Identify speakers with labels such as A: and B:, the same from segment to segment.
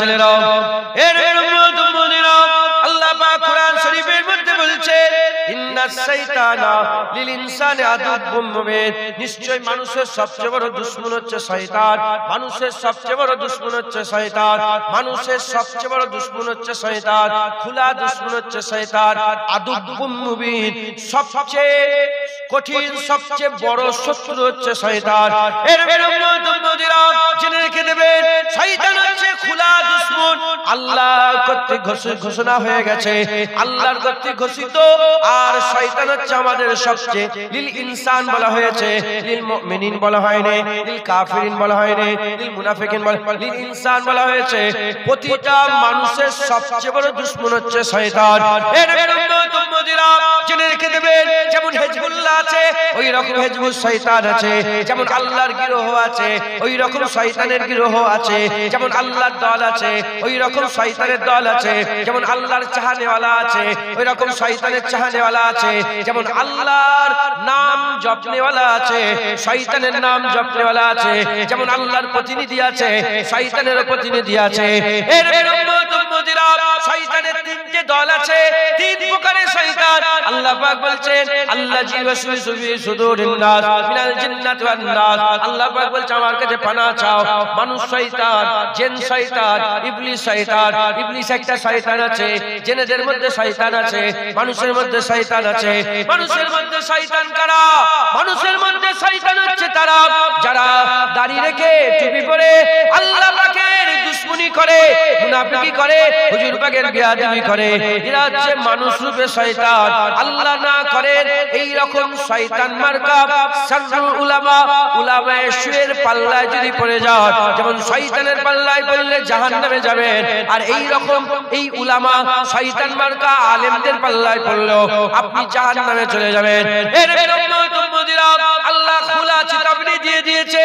A: ছেলেরাও এর উম্মত-উম্মতিরা আল্লাহ পাক কোরআন শরীফের মধ্যে বলছেন ইন্নাস শাইতানা লিল ইনসানি আদুব্বুম মুবিন নিশ্চয় মানুষের সবচেয়ে বড় দুশমন হচ্ছে শয়তান মানুষের সবচেয়ে বড় দুশমন হচ্ছে শয়তান মানুষের সবচেয়ে বড় দুশমন হচ্ছে শয়তান খোলা দুশমন হচ্ছে শয়তান আদুব্বুম মুবিন সবচেয়ে কঠিন সবচেয়ে বড় শত্রু হচ্ছে শয়তান এর উম্মত-উম্মতিরা জেনে রেখে দেবেন শয়তান হচ্ছে খোলা দুশমন আল্লাহ কর্তৃক ঘোষণা হয়ে গেছে আল্লাহর কর্তৃক ঘোষিত আর শয়তান হচ্ছে আমাদের সবচেয়ে লিল ইনসান বলা হয়েছে লিল মুমিনিন বলা হয়নি লিল কাফিরিন বলা হয়নি লিল মুনাফিকিন বলা লিল ইনসান বলা হয়েছে প্রতিটা মানুষের সবচেয়ে বড় দুশমন হচ্ছে শয়তান এর উম্মত-উম্মতিরা জেনে রেখে দেবেন যেমন হিজবুল্লাহ আছে ওই রকম হিজবুল শয়তান আছে যেমন আল্লাহর গিরোহ আছে ওই রকম শয়তানের গিরোহ আছে যেমন আল্লাহর দল আছে ওই রকম শয়তানের দল আছে যেমন আল্লাহর চাহনেওয়ালা আছে ওই রকম শয়তানের চাহনেওয়ালা আছে যেমন আল্লাহর নাম জপনেওয়ালা আছে শয়তানের নাম জপনেওয়ালা আছে যেমন আল্লাহর প্রতিনিধি আছে শয়তানের প্রতিনিধি আছে এর উম্মত-উম্মতিরা শয়তানের তিনটে দল আছে তিন প্রকারের শয়তান আল্লাহ পাক বলছেন আল্লাযী ওয়াসওয়াসু ফি সুদুরিন নাস মিনাল জিন্নাতি ওয়ান নাস আল্লাহ পাক বলছে আমার কাছে পানাহ চাও মানুষ শয়তান জিন শয়তান ইবলিস শয়তান ইবলিস একটা শয়তান আছে জিনেদের মধ্যে শয়তান আছে মানুষের মধ্যে শয়তান আছে মানুষের মধ্যে শয়তান কারা মানুষের মধ্যে শয়তান হচ্ছে তারা যারা দাড়ি রেখে টুপি পরে আল্লাহ পাকের দুশমনি করে মুনাফিকি করে হুজুর পাকের বিয়াদবি করে এরা হচ্ছে মানুষ রূপে শয়তান আল্লাহ না করেন এই রকম শয়তান মার্কা শাররুল উলামা উলামায়ে সুয়ের পাল্লায় যদি পড়ে যান যেমন শয়তানের পাল্লায় পড়লে জাহান্নামে যাবেন আর এই রকম এই উলামা শয়তান মার্কা আলেমদের পাল্লায় পড়লেও আপনি জাহান্নামে চলে যাবেন এর উম্মত-উম্মতিরা আল্লাহ খোলা চেতাবনী দিয়ে দিয়েছে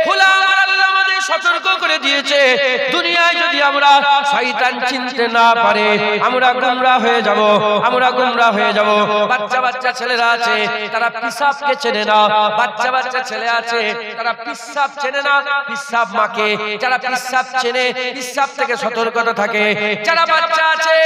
A: খোলা আমার আল্লাহ আমাদের সতর্ক করে দিয়েছে দুনিয়ায় যদি আমরা শয়তান চিনতে না পারে আমরা গোমরা হয়ে যাব আমরা গোমরা হয়ে যাব বাচ্চা বাচ্চা ছেলেরা আছে তারা পিসাবকে চেনে না বাচ্চা বাচ্চা ছেলে আছে তারা পিসাব চেনে না পিসাব মাকে যারা পিসাব চেনে পিসাব থেকে সতর্কতা থাকে যারা বাচ্চা আছে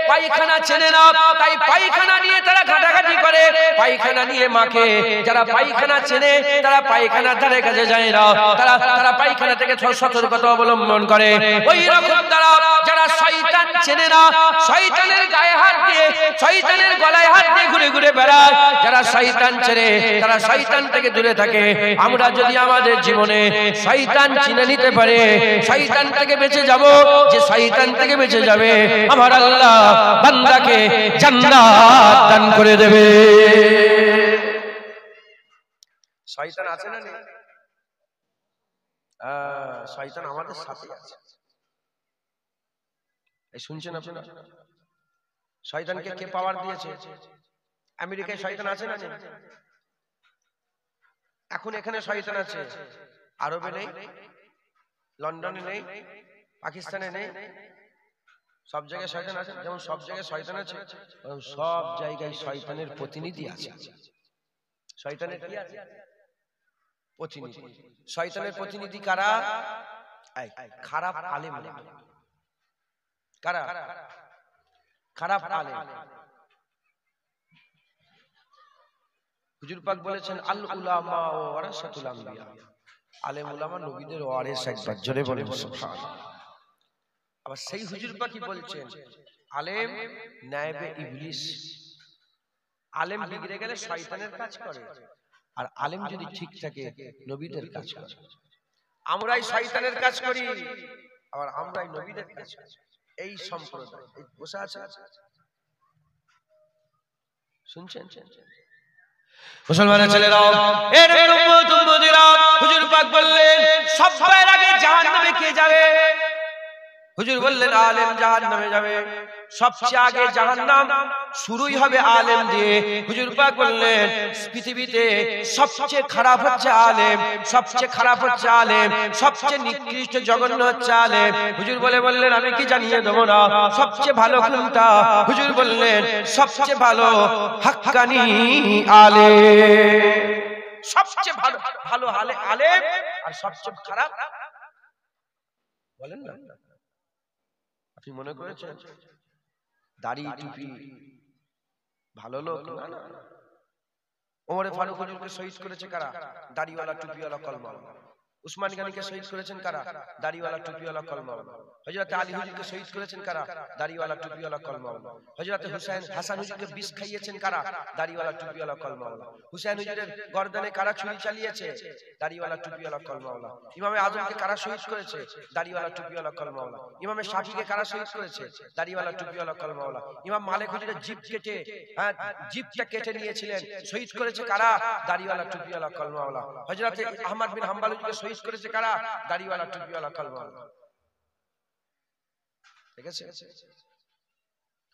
A: পায়খানা চেনে না তাই পায়খানা নিয়ে তারা ঘাটাঘাটি করে পায়খানা নিয়ে মাকে যারা পায়খানা চেনে তারা পায়খানার ধারে কাছে যায় না তারা পায়খানা থেকে সতর্কতা অবলম্বন করে ওই রকম তারা যারা শয়তান চেনে না শয়তানের গায়ে হাত দিয়ে শয়তানের গলায় হাত দিয়ে ঘুরে ঘুরে বেড়ায় যারা শয়তান চেনে তারা শয়তান থেকে দূরে থাকে আমরা যদি আমাদের জীবনে শয়তান চিনে নিতে পারে শয়তান থেকে বেঁচে যাব যে শয়তান থেকে বেঁচে যাবে আমার আল্লাহ বান্দাকে জান্নাত দান করে দেবে শয়তান আছে না নেই শয়তান আমাদের সাথে আছে এই শুনছেন আপনারা শয়তানকে কে পাওয়ার দিয়েছে আমেরিকায় শয়তান আছে না নেই এখন এখানে শয়তান আছে আরবে নেই লন্ডনে নেই পাকিস্তানে নেই সব জায়গায় শয়তান আছে যেমন সব জায়গায় শয়তান আছে সব জায়গায় শয়তানের প্রতিনিধি আছে শয়তানের কি আছে প্রতিনিধি শয়তানের প্রতিনিধি কারা খারাপ আলেম কারা খারাপ আলেম হুজুর পাক বলেছেন আল উলামা ওয়ারাসাতুল আম্বিয়া আলেম উলামা নবীদের ওয়ারিস একবার জোরে বলেন সুবহানাল্লাহ আবার সেই হুজুর পাক কি বলছেন আলেম নায়েবে ইবলিস আলেম বিগড়ে গেলে শয়তানের কাজ করে আর আলেম যদি ঠিক থাকে নবীদের কাজ করে আমরাই শয়তানের কাজ করি আবার আমরাই নবীদের কাজ করি এই সম্প্রদায় এই বসে আছে শুনছেন মুসলমানের ছেলেরাও এর উম্মত-উম্মতিরা হুজুর পাক বললেন সবার আগে জাহান্নামে কে যাবে হুজুর বললেন আলেম জাহান্নামে যাবে সবচেয়ে আগে জাহান্নাম শুরুই হবে আলেম দিয়ে হুজুর পাক বললেন পৃথিবীতে সবচেয়ে খারাপ হচ্ছে আলেম সবচেয়ে খারাপ হচ্ছে আলেম সবচেয়ে নিকৃষ্ট জঘন্য হচ্ছে আলেম হুজুর বললেন আমি কি জানিয়ে দেব না সবচেয়ে ভালো কোনটা হুজুর বললেন সবচেয়ে ভালো হাক্কানি আলেম সবচেয়ে ভালো ভালো আলেম আর সবচেয়ে খারাপ বলেন না আপনি মনে করেছেন দাড়ি টুপি ভালো লোক? না না। ওমরে ফারুক হুজুরকে শহীদ করেছে কারা? দাড়িওয়ালা টুপিওয়ালা কলমাওয়ালা। উসমান গনিকে শহীদ করেছেন কারা? দাড়িওয়ালা টুপিওয়ালা কলমাওয়ালা। হযরত আলী হুজুরকে শহীদ করেছেন কারা? দাড়িওয়ালা টুপিওয়ালা কলমাওয়ালা। হযরত হুসাইন হাসান হুজুরকে বিষ খাইয়েছেন কারা? দাড়িওয়ালা টুপিওয়ালা কলমাওয়ালা। হুসাইন হুজুরের গর্দনে কারা ছুরি চালিয়েছে? দাড়িওয়ালা টুপিওয়ালা কলমাওয়ালা। ইমামে আজমকে কারা শহীদ করেছে? দাড়িওয়ালা টুপিওয়ালা কলমাওয়ালা। ইমামে শাফিকে কারা শহীদ করেছে? দাড়িওয়ালা টুপিওয়ালা কলমাওয়ালা। ইমাম মালিক হুজুরের জিভ কেটে জিভটা কেটে নিয়েছিলেন, শহীদ করেছে কারা? দাড়িওয়ালা টুপিওয়ালা কলমাওয়ালা। হযরত আহমদ বিন হাম্বল হুজুরকে শহীদ করেছে কারা? দাড়িওয়ালা টুপিওয়ালা কলমাওয়ালা। ঠিক আছে?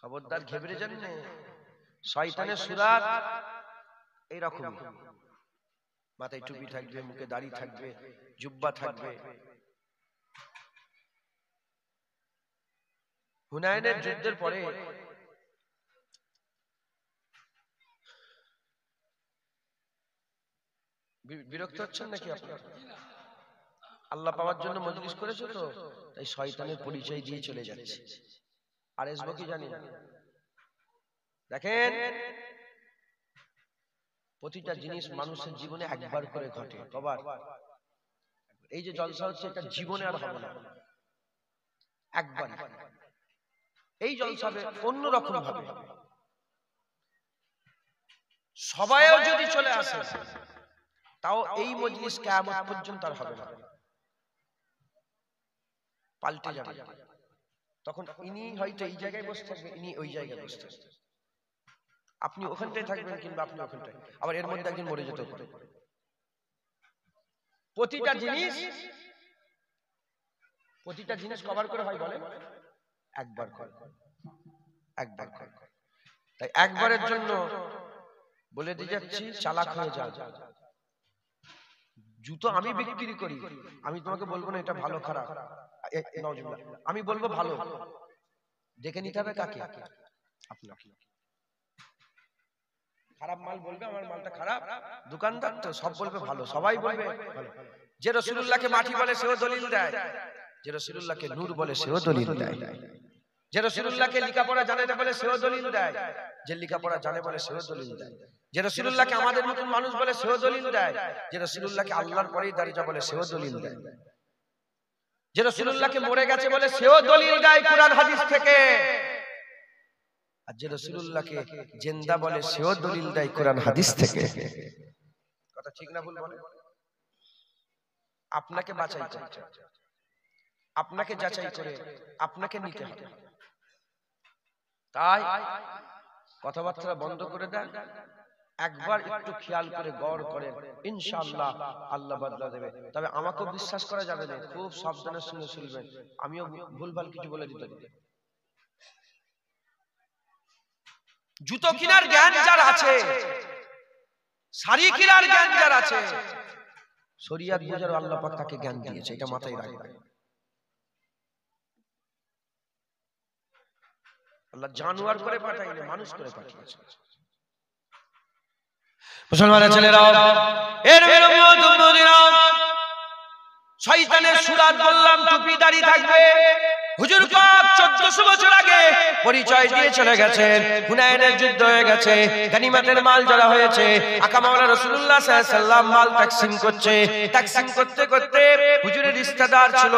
A: খবরদার ঘেবড়ে যান না। শয়তানের সুরাত এইরকম, মাথায় টুপি থাকবে, মুখে দাড়ি থাকবে, জুব্বা থাকবে। হুনাইনের যুদ্ধের পরে বিরক্ত হচ্ছেন নাকি আপনারা? আল্লাহ পাওয়ার জন্য মজলিস করেছে তো, তাই শয়তানের পরিচয় দিয়ে চলে যাচ্ছে। আর আসবো কি জানি না। দেখেন, প্রতিটা জিনিস মানুষের জীবনে একবার করে ঘটে। কবার? এই যে জলসা হচ্ছে, এটা জীবনে আর হবে না, একবার। এই জলসা হবে অন্যরকম ভাবে। সবাইও যদি চলে আসে, তাও এই মজলিস কিয়ামত পর্যন্ত আর হবে না, পাল্টে যাবে। তখন ইনি হয়তো এই জায়গায় বসে থাকবে, ইনি ওই জায়গায় বসে থাকবে, আপনি ওখানটায় থাকবেন কিংবা আপনি ওখানটায়। আবার এর মধ্যে একদিন মরে যেতে পারে। প্রতিটা জিনিস কভার করে হয় বলে একবার করে, একবার করে। তাই একবারের জন্য বলে দিয়ে যাচ্ছি, চালাক হয়ে যান। জুতো আমি বিক্রি করি, আমি তোমাকে বলবো না এটা ভালো খারাপ, আমি বলবো ভালো। দেখে নিতে হবে কাকে? আপনাকে। খারাপ মাল বলবে আমার মালটা খারাপ, দোকানদার তো সব বলবে ভালো, সবাই বলবে ভালো। যে রাসূলুল্লাহকে মাটি বলে সেও দলিল দেয়, যে রাসূলুল্লাহকে নূর বলে সেও দলিল দেয়, যে রাসূলুল্লাহকে লেখাপড়া জানে না বলে সেও দলিল দেয়, যে লেখাপড়া জানে বলে সেও দলিল দেয়, যে রাসূলুল্লাহকে আমাদের মতন মানুষ বলে সেও দলিল দেয়, যে রাসূলুল্লাহকে আল্লাহর পরেই দাঁড়িয়ে বলে সেও দলিল দেয়, যে রাসূলুল্লাহকে মরে গেছে বলে সেও দলিল দেয় কুরআন হাদিস থেকে, আর যে রাসূলুল্লাহকে জিন্দা বলে সেও দলিল দেয় কুরআন হাদিস থেকে। কথা ঠিক না ভুল বলে? আপনাকে বাছাই করতে, আপনাকে যাচাই করে আপনাকে নিতে হবে। তাই কথাবার্তা বন্ধ করে দেন, একবার একটু খেয়াল করে গড় করেন, ইনশাআল্লাহ আল্লাহ বদলা দেবে। তবে আমাকেও বিশ্বাস করা যাবে না, খুব সাবধানের সঙ্গে শুনবেন, আমিও ভুলভাল কিছু বলে দিতে পারি। জুতো কিনার জ্ঞান যার আছে, শাড়ি কিনার জ্ঞান যার আছে, শরীয়ত বুঝার আল্লাহ পাক তাকে জ্ঞান দিয়েছে, এটা মাথায় রাখবেন। আল্লাহ জানোয়ার করে পাঠায়নি, মানুষ করে পাঠিয়েছে। মুসলমানের ছেলেরা, এর শয়তানের সুরাত বললাম টুপি দাড়ি থাকবে। হুজুর পাক 1400 বছর আগে পরিচয় দিয়ে চলে গেছেন। হুনাইনের যুদ্ধ হয়ে গেছে, গনিমতের মাল জড়া হয়েছে। আকা মাওলানা রাসূলুল্লাহ সাল্লাল্লাহু আলাইহি ওয়াসাল্লাম মাল তাকসীম করছে। তাকসীম করতে করতে হুজুরের রিশতেদার ছিল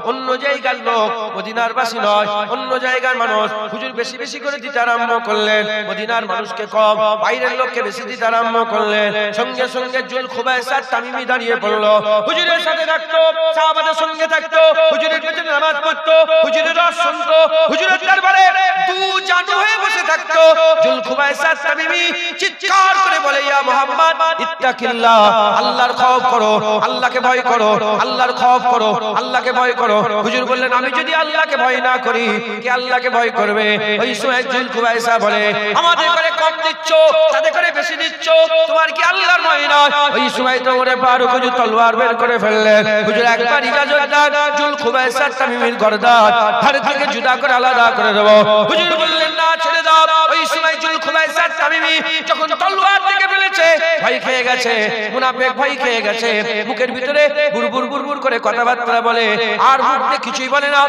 A: অন্য জায়গার লোক, মদিনার বাসী নয়, অন্য জায়গার মানুষ। হুজুর বেশি বেশি করে দিতে আরম্ভ করলেন, মদিনার মানুষকে কম, বাইরের লোককে বেশি দিতে আরম্ভ করলেন। সঙ্গে সঙ্গে জুল খুবাইসা তামিমি দাঁড়িয়ে পড়লো, হুজুরের সাথে থাকতো, সাহাবাদের সঙ্গে থাকতো, হুজুরের পেছনে নামাজ পড়তো, হুজুরের রস শুনতো, হুজুরের দরবারে দু জানু হয়ে বসে থাকতো। জুল খুবাইসা তামিমি চিৎকার করে বলে, ইয়া মুহাম্মদ ইত্তাকিল্লাহ, আল্লাহর খৌফ করো, আল্লাহকে ভয় করো, আল্লাহর খৌফ করো, আল্লাহকে ভয় করো। হুজুর বললেন, আমি যদি আল্লাহকে ভয় না করি, কে আল্লাহকে ভয় করবে? ওই সময় জুল খুবাইসা বলে, আমাদের করে কম দিচ্ছ, তাদের করে বেশি দিচ্ছ, তোমার কি আল্লাহর ভয় না? ওই সময় তো ওরে ফারুক হুজুর তলোয়ার বের করে ফেললেন। হুজুর একবার ইজাজত দেন, জুল খুবাইসা তামিমির গর্দান হাড় থেকে জুদা করে আলাদা করে দেব। হুজুর বললেন, বললেন না ছেড়ে দাও। ওই সময় জুলখুবাইসাত তামিমি যখন তলোয়ার থেকে ফেলেছে ভয় খেয়ে গেছে, মুনাফিক ভয় খেয়ে গেছে, মুখের ভিতরে বুরবুর বুরবুর করে কথাবার্তা বলে আর মুখ দিয়ে কিছুই বলে না,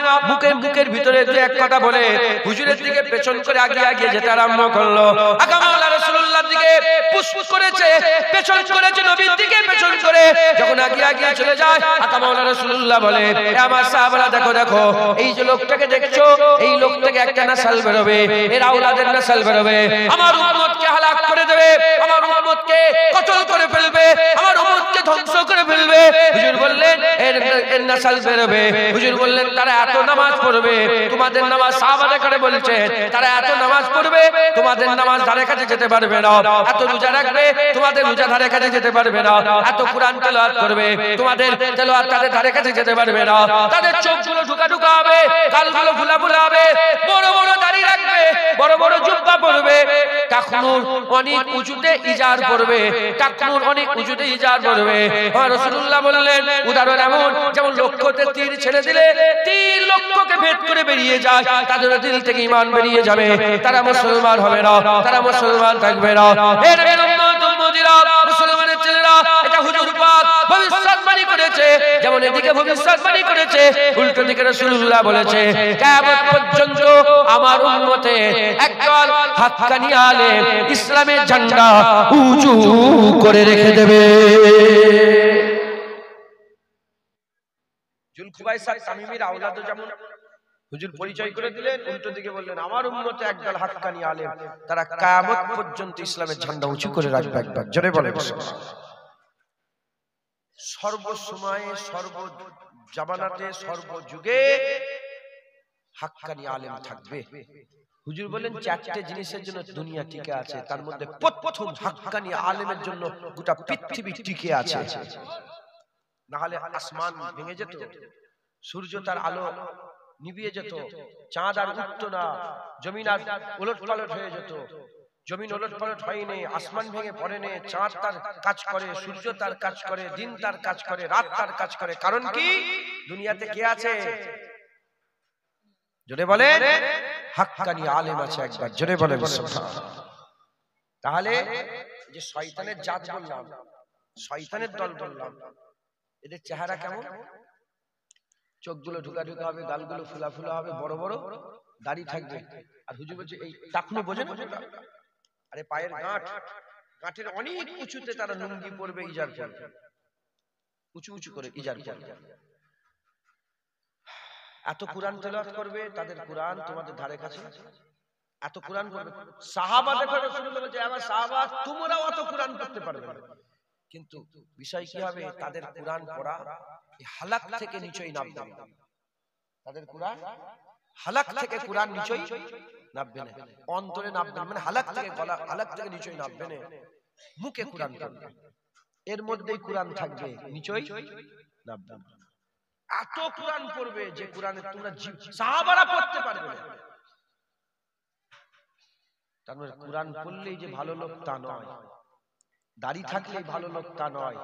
A: মুখের ভিতরে দু এক কথা বলে হুজুরের দিকে পেছন করে আগিয়ে যেতে আরম্ভ করলো। আকা মাওলা রাসূলুল্লাহর দিকে পুশপুশ করেছে, পেছন করেছে নবীর দিকে পেছন করে যখন আগিয়ে চলে যায় আকা মাওলা রাসূলুল্লাহ বলে এ আমার সাহাবারা দেখো দেখো এই যে লোকটাকে দেখছো এই লোক থেকে একটা নাসল বেরোবে, এর আওলাদের নাসল বেরোবে, আমার উম্মতকে হালাক করে দেবে, আমার উম্মতকে কতল করে ফেলবে, আমার উম্মতকে ধ্বংস করে ফেলবে। হুজুর বললেন এর নাসল বেরোবে। হুজুর বললেন তারা এত নামাজ পড়বে, তোমাদের নামাজ সাহাবারা করে বলছেন তারা এত নামাজ পড়বে তোমাদের নামাজ ধারে কাছে যেতে পারবে না, এত রোজা রাখবে তোমাদের রোজা ধারে কাছে যেতে পারবে না, এত কুরআন তেলাওয়াত করবে তোমাদের তেলাওয়াত তাদের ধারে কাছে যেতে পারবে না, তাদের চোখগুলো ঢুকা হবে, গালগুলো ফুলা হবে, বড় বড় দাড়ি রাখবে, বড় বড় জুব্বা পরবে, টাকনুর অনেক উঁচুতে ইজার পরবে, টাকনুর অনেক উঁচুতে ইজার পরবে। রাসূলুল্লাহ বললেন উদাহরণ এমন যেমন লক্ষ্যতে তীর ছেড়ে দিলে তীর লক্ষ্যকে ভেদ করে বেরিয়ে যায়, তাদের দিল থেকে ঈমান বেরিয়ে যাবে, তারা মুসলমান হবে না, তারা মুসলমান থাকবে না। এর উম্মত উম্মতিরা মুসলমানের ছেলেরা এটা হুজুর পাক ভবিষ্যৎবাণী করেছে, যেমন এদিকে ভবিষ্যৎবাণী করেছে উল্টো দিকে রাসূলুল্লাহ বলেছে কিয়ামত পর্যন্ত আমার উম্মতে একদল হাক্কানি আলেম ইসলামের ঝান্ডা উঁচু করে রেখে দেবে। জুলখুবাইসাত তামিমির আওলাদ যেমন হুজুর পরিচয় করে দিলেন, উল্টো দিকে বললেন আমার উম্মতে একদল হাক্কানি আলেম তারা কিয়ামত পর্যন্ত ইসলামের ঝান্ডা উঁচু করে রাখবে। একবার জোরে বলেন সর্বসময়ে সর্ব জামানাতে সর্বযুগে হাক্কানি আলেম থাকবে। হুজুর বলেন চারটে জিনিসের জন্য দুনিয়া টিকে আছে, তার মধ্যে প্রথম হাক্কানি আলেমের জন্য গোটা পৃথিবী টিকে আছে, না হলে আসমান ভেঙে যেত, সূর্য তার আলো নিভিয়ে যেত, চাঁদ আর উঠতো না, জমিন আর উলটপালট হয়ে যেত। জমিন উলটপালট হয়নি, আসমান ভেঙে পড়েনি, চাঁদ তার কাজ করে, সূর্য তার কাজ করে, দিন তার কাজ করে, রাত তার কাজ করে। কারণ কি? দুনিয়াতে কে আছে? জোরে বলেন হাক্কানি আলেম আছে। একবার জোরে বলেন সুবহানাল্লাহ। তাহলে যে শয়তানের জাত বললাম, শয়তানের দল বললাম, এদের চেহারা কেমন? চোখগুলো ঢুকা হবে, গালগুলো ফুলা হবে, বড় বড় দাড়ি থাকবে। আর হুজুর বলছে এই টাকনু বোঝেন? আরে পায়ের গাঁটের অনেক উঁচুতে তারা লুঙ্গি পরবে, ইজার পরবে, উঁচু করে ইজার পরবে। এত কোরআন তেলাওয়াত করবে, তাদের কোরআন তোমাদের ধারে কাছে, এত কোরআন পড়বে। সাহাবা দেখো রাসূলুল্লাহ বলছে আমার সাহাবা তোমরাও অত কোরআন পড়তে পারবে না, কিন্তু বিষয় কি হবে? তাদের কোরআন পড়া এই হালাক থেকে নিচেই নামবে না, তাদের কোরআন হালাক থেকে কোরআন নিচেই নামবে না, অন্তরে নামবে না, মানে হালাক থেকে গলা, হালাক থেকে নিচেই নামবে না, মুখে কোরআন পড়বে, এর মধ্যেই কোরআন থাকবে, নিচেই নামবে না। এত কোরআন পড়বে যে কোরআনে তোমরা সাহাবারা পড়তে পারবে না। তার মানে কোরআন পড়লেই যে ভালো লোক তা নয়, দাড়ি থাকলেই ভালো লোক তা নয়,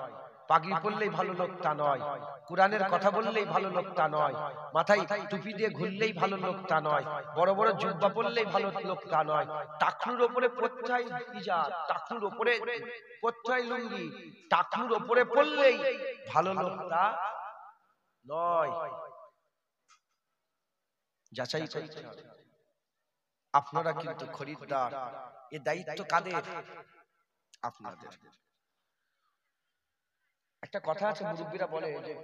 A: পাগড়ি পরলেই ভালো লোক তা নয়, কোরআনের কথা বললেই ভালো লোক তা নয়, মাথায় টুপি দিয়ে ঘুরলেই ভালো লোক তা নয়, বড় বড় জুব্বা পরলেই ভালো লোক তা নয়, টাকনুর উপরে পড়তেই ইজার, টাকনুর উপরে পড়তেই লুঙ্গি, টাকনুর উপরে পড়লেই ভালো লোক তা নয়। যাচাই করতে হবে। আপনারা কিন্তু খরিদ্দার, এ দায়িত্ব কাদের? আপনাদের। একটা কথা আছে, মুরব্বীরা বলে যে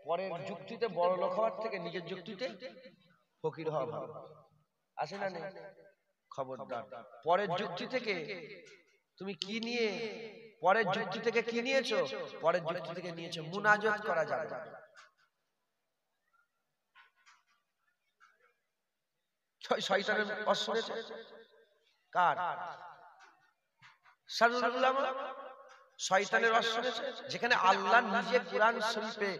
A: পরের যুক্তিতে বড় লোক হওয়ার থেকে নিজের যুক্তিতে ফকির হওয়া ভালো। আছে না? খবরদার, পরের যুক্তি থেকে তুমি কি নিয়ে, পরের যুক্তি থেকে কি নিয়েছো? পরের যুক্তি থেকে নিয়েছো মুনাজাত করা যাবে না। শয়তানের অস্ত্র কার? শয়তানের অস্ত্র, যেখানে আল্লাহ নিজে কোরআন শরীফে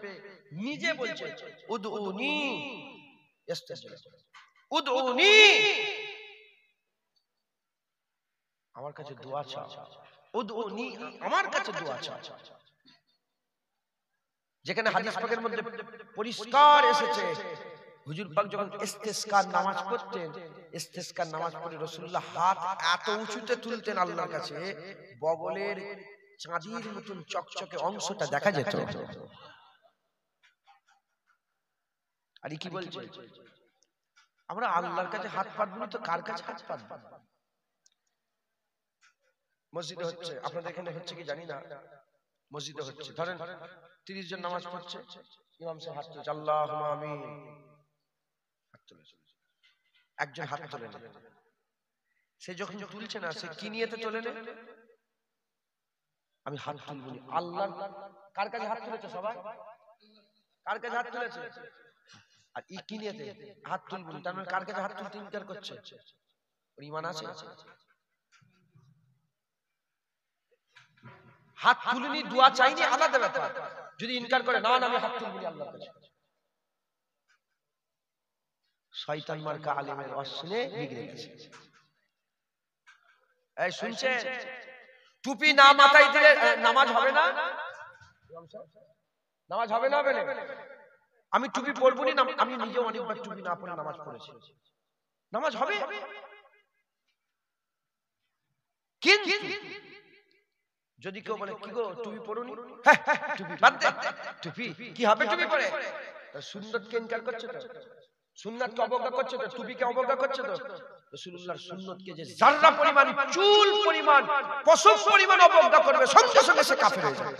A: নিজে বলছে উদউনি উদউনি, আমার কাছে দোয়া চাও, উদউনি আমার কাছে দোয়া চাও। যেখানে হাদিস পাকের মধ্যে পরিষ্কার এসেছে হুজুর পাক যখন ইস্তেসকার নামাজ পড়তেন, ইস্তেসকার নামাজ পড়ে রাসূলুল্লাহ হাত এত উঁচুতে তুলতেন আল্লাহর কাছে, বগলের চাঁদির মতন চকচকে অংশটা দেখা যেত। আর কি বলছে, আমরা আল্লাহর কাছে হাত পাতবো তো কার কাছে হাত পাতবো? মসজিদে হচ্ছে, আপনাদের এখানে হচ্ছে কি জানি না, মসজিদে হচ্ছে, ধরেন 30 জন নামাজ পড়ছে, ইমাম সাহেব হাত তুলছে, আল্লাহুম্মা আমিন, হাত তুলেছে, একজন হাত তোলে না। সে যখন তুলছে না, সে কি নিয়েতে তোলে না? আমি হাত তুলবো না। আল্লাহ কার কাছে হাত তুলেছে? সবাই কার কাছে হাত তুলেছে? আর ই কি নিয়েতে হাত তুলবো না, তার মানে কার কাছে হাত তুলতে ইনকার করছে? ওর ঈমান আছে? হাত তুলিনি, দোয়া চাইনি, আলাদা ব্যাপার। যদি ইনকার করে না, আমি হাত তুলবো না আল্লাহর কাছে, শয়তান মার্কা আলেমের অশ্নে বিগড়ে গেছে। এই শুনছেন, টুপি না মাথায় দিলে নামাজ হবে না? নামাজ হবে না? হবে না? আমি টুপি পরবো না, আমি নিজে অনেকবার টুপি না পরে নামাজ পড়েছি, নামাজ হবে? কিন্তু যদি কেউ বলে কি গো টুপি পরুনি, টুপি বাদ দে, টুপি কি হবে টুপি পরে? সুন্নতকে ইনকার করছে তো, সুন্নাতকে অবজ্ঞা করছে তো, টুপিকে অবজ্ঞা করছে তো। রাসূলুল্লাহর সুন্নতকে যে যাররা পরিমাণ, চুল পরিমাণ, পশম পরিমাণ অবজ্ঞা করবে, সঙ্গে সঙ্গে সে কাফের হয়ে যাবে।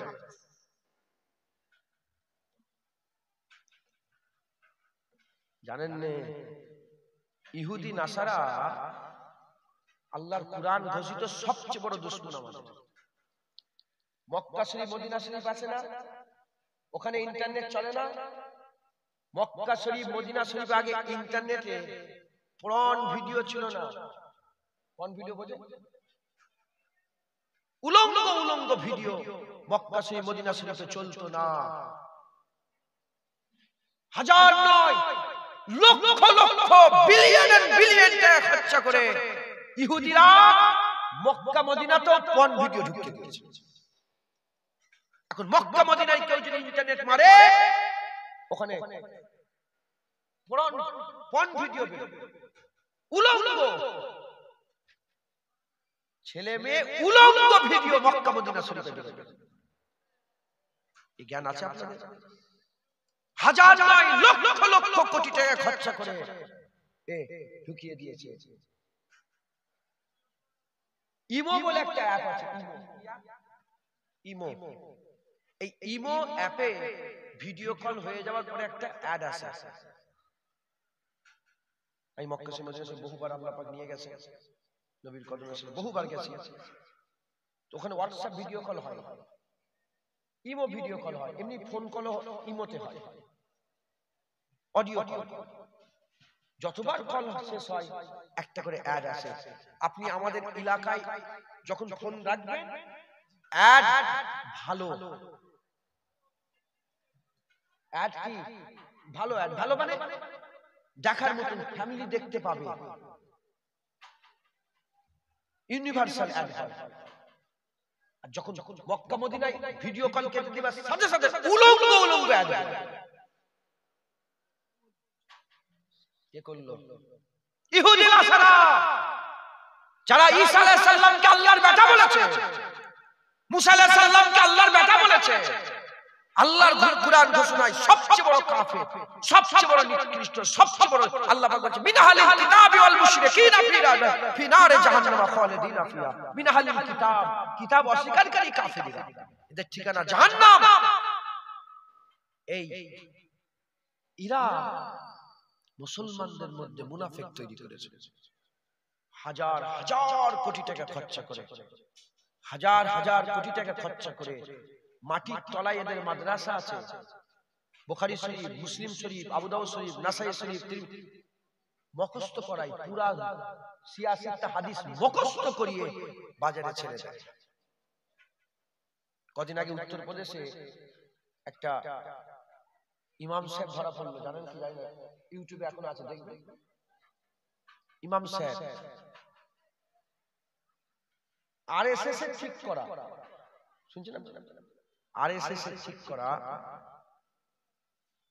A: জানেন না, ইহুদি নাসারা আল্লাহর কুরআন ঘোষিত সবচেয়ে বড় দুশমন আমাদের। মক্কা শরীফ, মদিনা শরীফ আছে না, ওখানে ইন্টারনেট চলে না। মক্কা শরীফ, মদিনা শরীফ আগে ইন্টারনেটে পর্ন ভিডিও ছিল না। পর্ন ভিডিও বোঝে? উলঙ্গ উলঙ্গ ভিডিও মক্কা শরীফ, মদিনা শরীফে চলতো না। হাজার নয়, লক্ষ লক্ষ, বিলিয়ন বিলিয়ন টাকা খরচ করে ইহুদিরা মক্কা মদিনাতেও পর্ন ভিডিও ঢুকিয়ে দিয়েছে। এখন মক্কা মদিনায় কেউ যদি ইন্টারনেট মারে, ওখানে পর্ন ভিডিও বের, উলঙ্গ ছেলে মেয়ে, উলঙ্গ ভিডিও মক্কা মদিনা শরীফে বের। এই জ্ঞান আছে আপনাদের? হাজার নয়, লক্ষ লক্ষ কোটি টাকা খরচ করে ঢুকিয়ে দিয়েছে। ইমো বলে একটা অ্যাপ আছে, ইমো। এই ইমো অ্যাপে ভিডিও কল হয়ে যাওয়ার পরে একটা অ্যাড আসে। এই মক্কা শরীফ, মদিনা শরীফ বহুবার আল্লাহ পাক নিয়ে গেছে, নবীর কদমে এসে বহুবার গেছি। তো ওখানে হোয়াটসঅ্যাপ ভিডিও কল হয়, ইমো ভিডিও কল হয়, এমনি ফোন কলও ইমোতে হয়, অডিও কল। যতবার কল শেষ হয় একটা করে অ্যাড আসে। আপনি আমাদের এলাকায় যখন ফোন রাখবেন, অ্যাড ভালো, অ্যাড কি ভালো, অ্যাড ভালো মানে দেখার মতন, ফ্যামিলি দেখতে পাবে, ইউনিভার্সাল অ্যাড হয়। আর যখন মক্কা মদিনায় ভিডিও কল কেটে দিবার সাথে সাথে উলঙ্গ উলঙ্গ অ্যাড। কে করলো? ইহুদি নাসারা, যারা ঈসা আলাইহিস সালামকে আল্লাহর বেটা বলেছে, মুসা আলাইহিস সালামকে আল্লাহর বেটা বলেছে। আল্লাহর কুরআন ঘোষণায় সবচেয়ে বড় কাফের, সবচেয়ে বড় নিকৃষ্ট, সবচেয়ে বড়। আল্লাহ পাক বলেছে মিনাহালিল কিতাবি ওয়াল মুশরিকিনা ফি নারে জাহান্নাম খালিদিনা ফিহা। মিনাহালিল কিতাব, কিতাব অস্বীকারী কাফেররা, এদের ঠিকানা জাহান্নাম। এই ইরা মুসলমানদের মধ্যে মুনাফিক তৈরি করেছে। হাজার হাজার কোটি টাকা খরচ করে, হাজার হাজার কোটি টাকা খরচ করে মাটির তলায় এদের মাদ্রাসা আছে। বুখারী শরীফ, মুসলিম শরীফ, আবু দাউদ শরীফ, নাসাই শরীফ মুখস্থ করায়, পুরা সিয়াসিটা হাদিস মুখস্থ করিয়ে বাজারে ছেড়ে দেয়। কদিন আগে উত্তরপ্রদেশে একটা ইমাম সাহেব ধরা পড়লো, জানেন কি? জানেন, ইউটিউবে এখন আছে, দেখবেন। ইমাম সাহেব আরএসএস এর ঠিক করা, শুনছেন আপনারা? আরএসএস এর ঠিক করা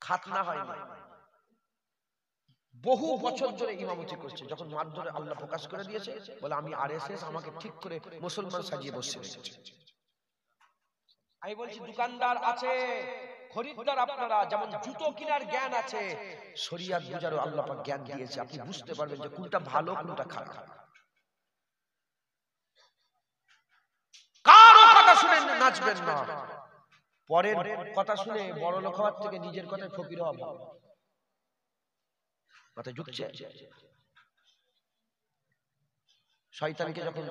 A: খাতনা হয়নি, বহু বছর ধরে ইমামতি করছে, যখন মারধরে আল্লাহ প্রকাশ করে দিয়েছে বলে আমি আরএসএস, আমাকে ঠিক করে মুসলমান সাজিয়ে বসে রেখেছে। আমি বলছি দোকানদার আছে, খরিদ্দার আপনারা, যেমন জুতো কেনার জ্ঞান আছে, শরিয়াত বুঝারও আল্লাহ পাক জ্ঞান দিয়েছে। আপনি বুঝতে পারবেন যে কোনটা ভালো কোনটা খারাপ। কারো কথা শুনে নাচবেন না, পরের কথা শুনে বড় লোক হওয়ার থেকে নিজের কথায় ফকির হওয়া ভালো। কথা যুগছে। শয়তানকে যখন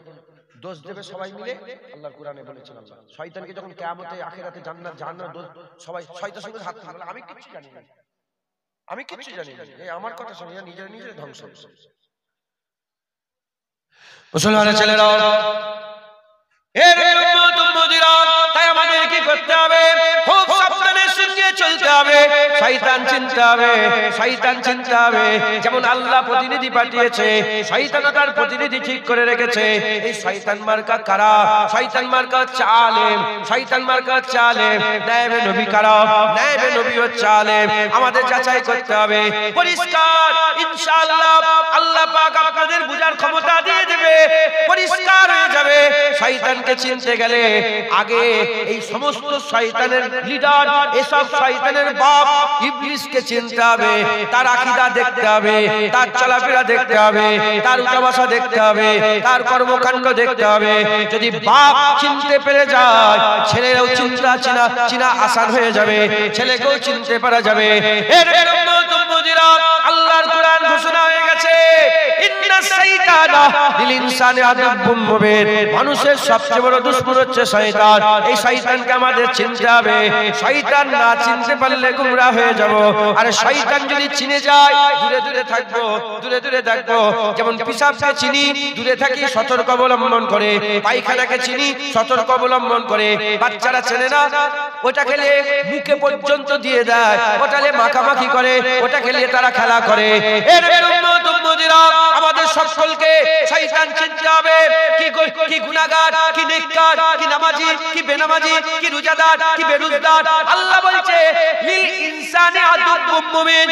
A: দোষ দেবে সবাই মিলে, আল্লাহর কোরআনে বলেছেন আল্লাহ শয়তানকে যখন কিয়ামতে আখিরাতে জান্নাত জাহান্নাম দোষ সবাই শয়তান শুধু হাত তুলবে, আমি কিচ্ছু জানি না, আমি কিচ্ছু জানি না, এই আমার কথা শুনে নিজের নিজের ধ্বংস। মুসলমানের ছেলেরা, এর উম্মত উম্মতিরা, তাই আমাদের কি করতে হবে? খুব সাবধানের সঙ্গে চলতে হবে। শয়তান চিনতে হবে, শয়তান চিনতে হবে। যেমন আল্লাহ প্রতিনিধি পাঠিয়েছে, শয়তানও তার প্রতিনিধি ঠিক করে রেখেছে। এই শয়তান মার্কা কারা? শয়তান মার্কা হচ্ছে আলেম, শয়তান মার্কা হচ্ছে আলেম। নায়েবে নবী কারা? নায়েবে নবী হচ্ছে আলেম। আমাদের যাচাই করতে হবে পরিষ্কার। ইনশাআল্লাহ আল্লাহ পাক আপনাদের বুঝার ক্ষমতা দিয়ে দেবে, পরিষ্কার হয়ে যাবে। শয়তানকে চিনতে গেলে আগে এই সমস্ত শয়তানের লিডার, এসব শয়তানের বাপ ইবলিসকে চিনতে হবে। তার আকীদা দেখতে হবে, তার চলাফেরা দেখতে হবে, তার উঠাবসা দেখতে হবে, তার কর্মকাণ্ড দেখতে হবে। যদি বাপ চিনতে পেরে যায়, ছেলেরাও চিনা আসান হয়ে যাবে, ছেলেকেও চিনতে পারা যাবে। এর উম্মত উম্মতিরা, আল্লাহর কোরআন ঘোষণা হয়ে গেছে, ইন্নাস শাইতানা লিল ইনসানি আদুব্বুম মুবিন। মানুষের সবচেয়ে বড় দুশমন হচ্ছে শয়তান। এই শয়তানকে আমাদের চিনতে হবে। শয়তান না চিনতে পারলে গুমরা হয়ে যাব। আর শয়তান যদি চিনে যায়, দূরে দূরে থাকবো, দূরে দূরে থাকবো। যেমন পিশাবকে চিনি, দূরে থাকি, সতর্ক অবলম্বন করে। পায়খানাকে চিনি, সতর্ক অবলম্বন করে। বাচ্চারা চেনে না, ওটা খেলে মুখে পর্যন্ত দিয়ে দেয়, ওটা খেলে মাখামাখি করে, ওটা খেলে তারা খেলা করে। এর উম্মত উম্মতিরা, আমাদের সকলকে শয়তান চিনতে হবে। কি গুনাহগার, কি নেককার, কি নামাজি, কি বেনামাজি, কি রোজাদার, কি বেরোজগার। আল্লাহ বলছে লিল ইনসানি আদুব্বুম মুবিন।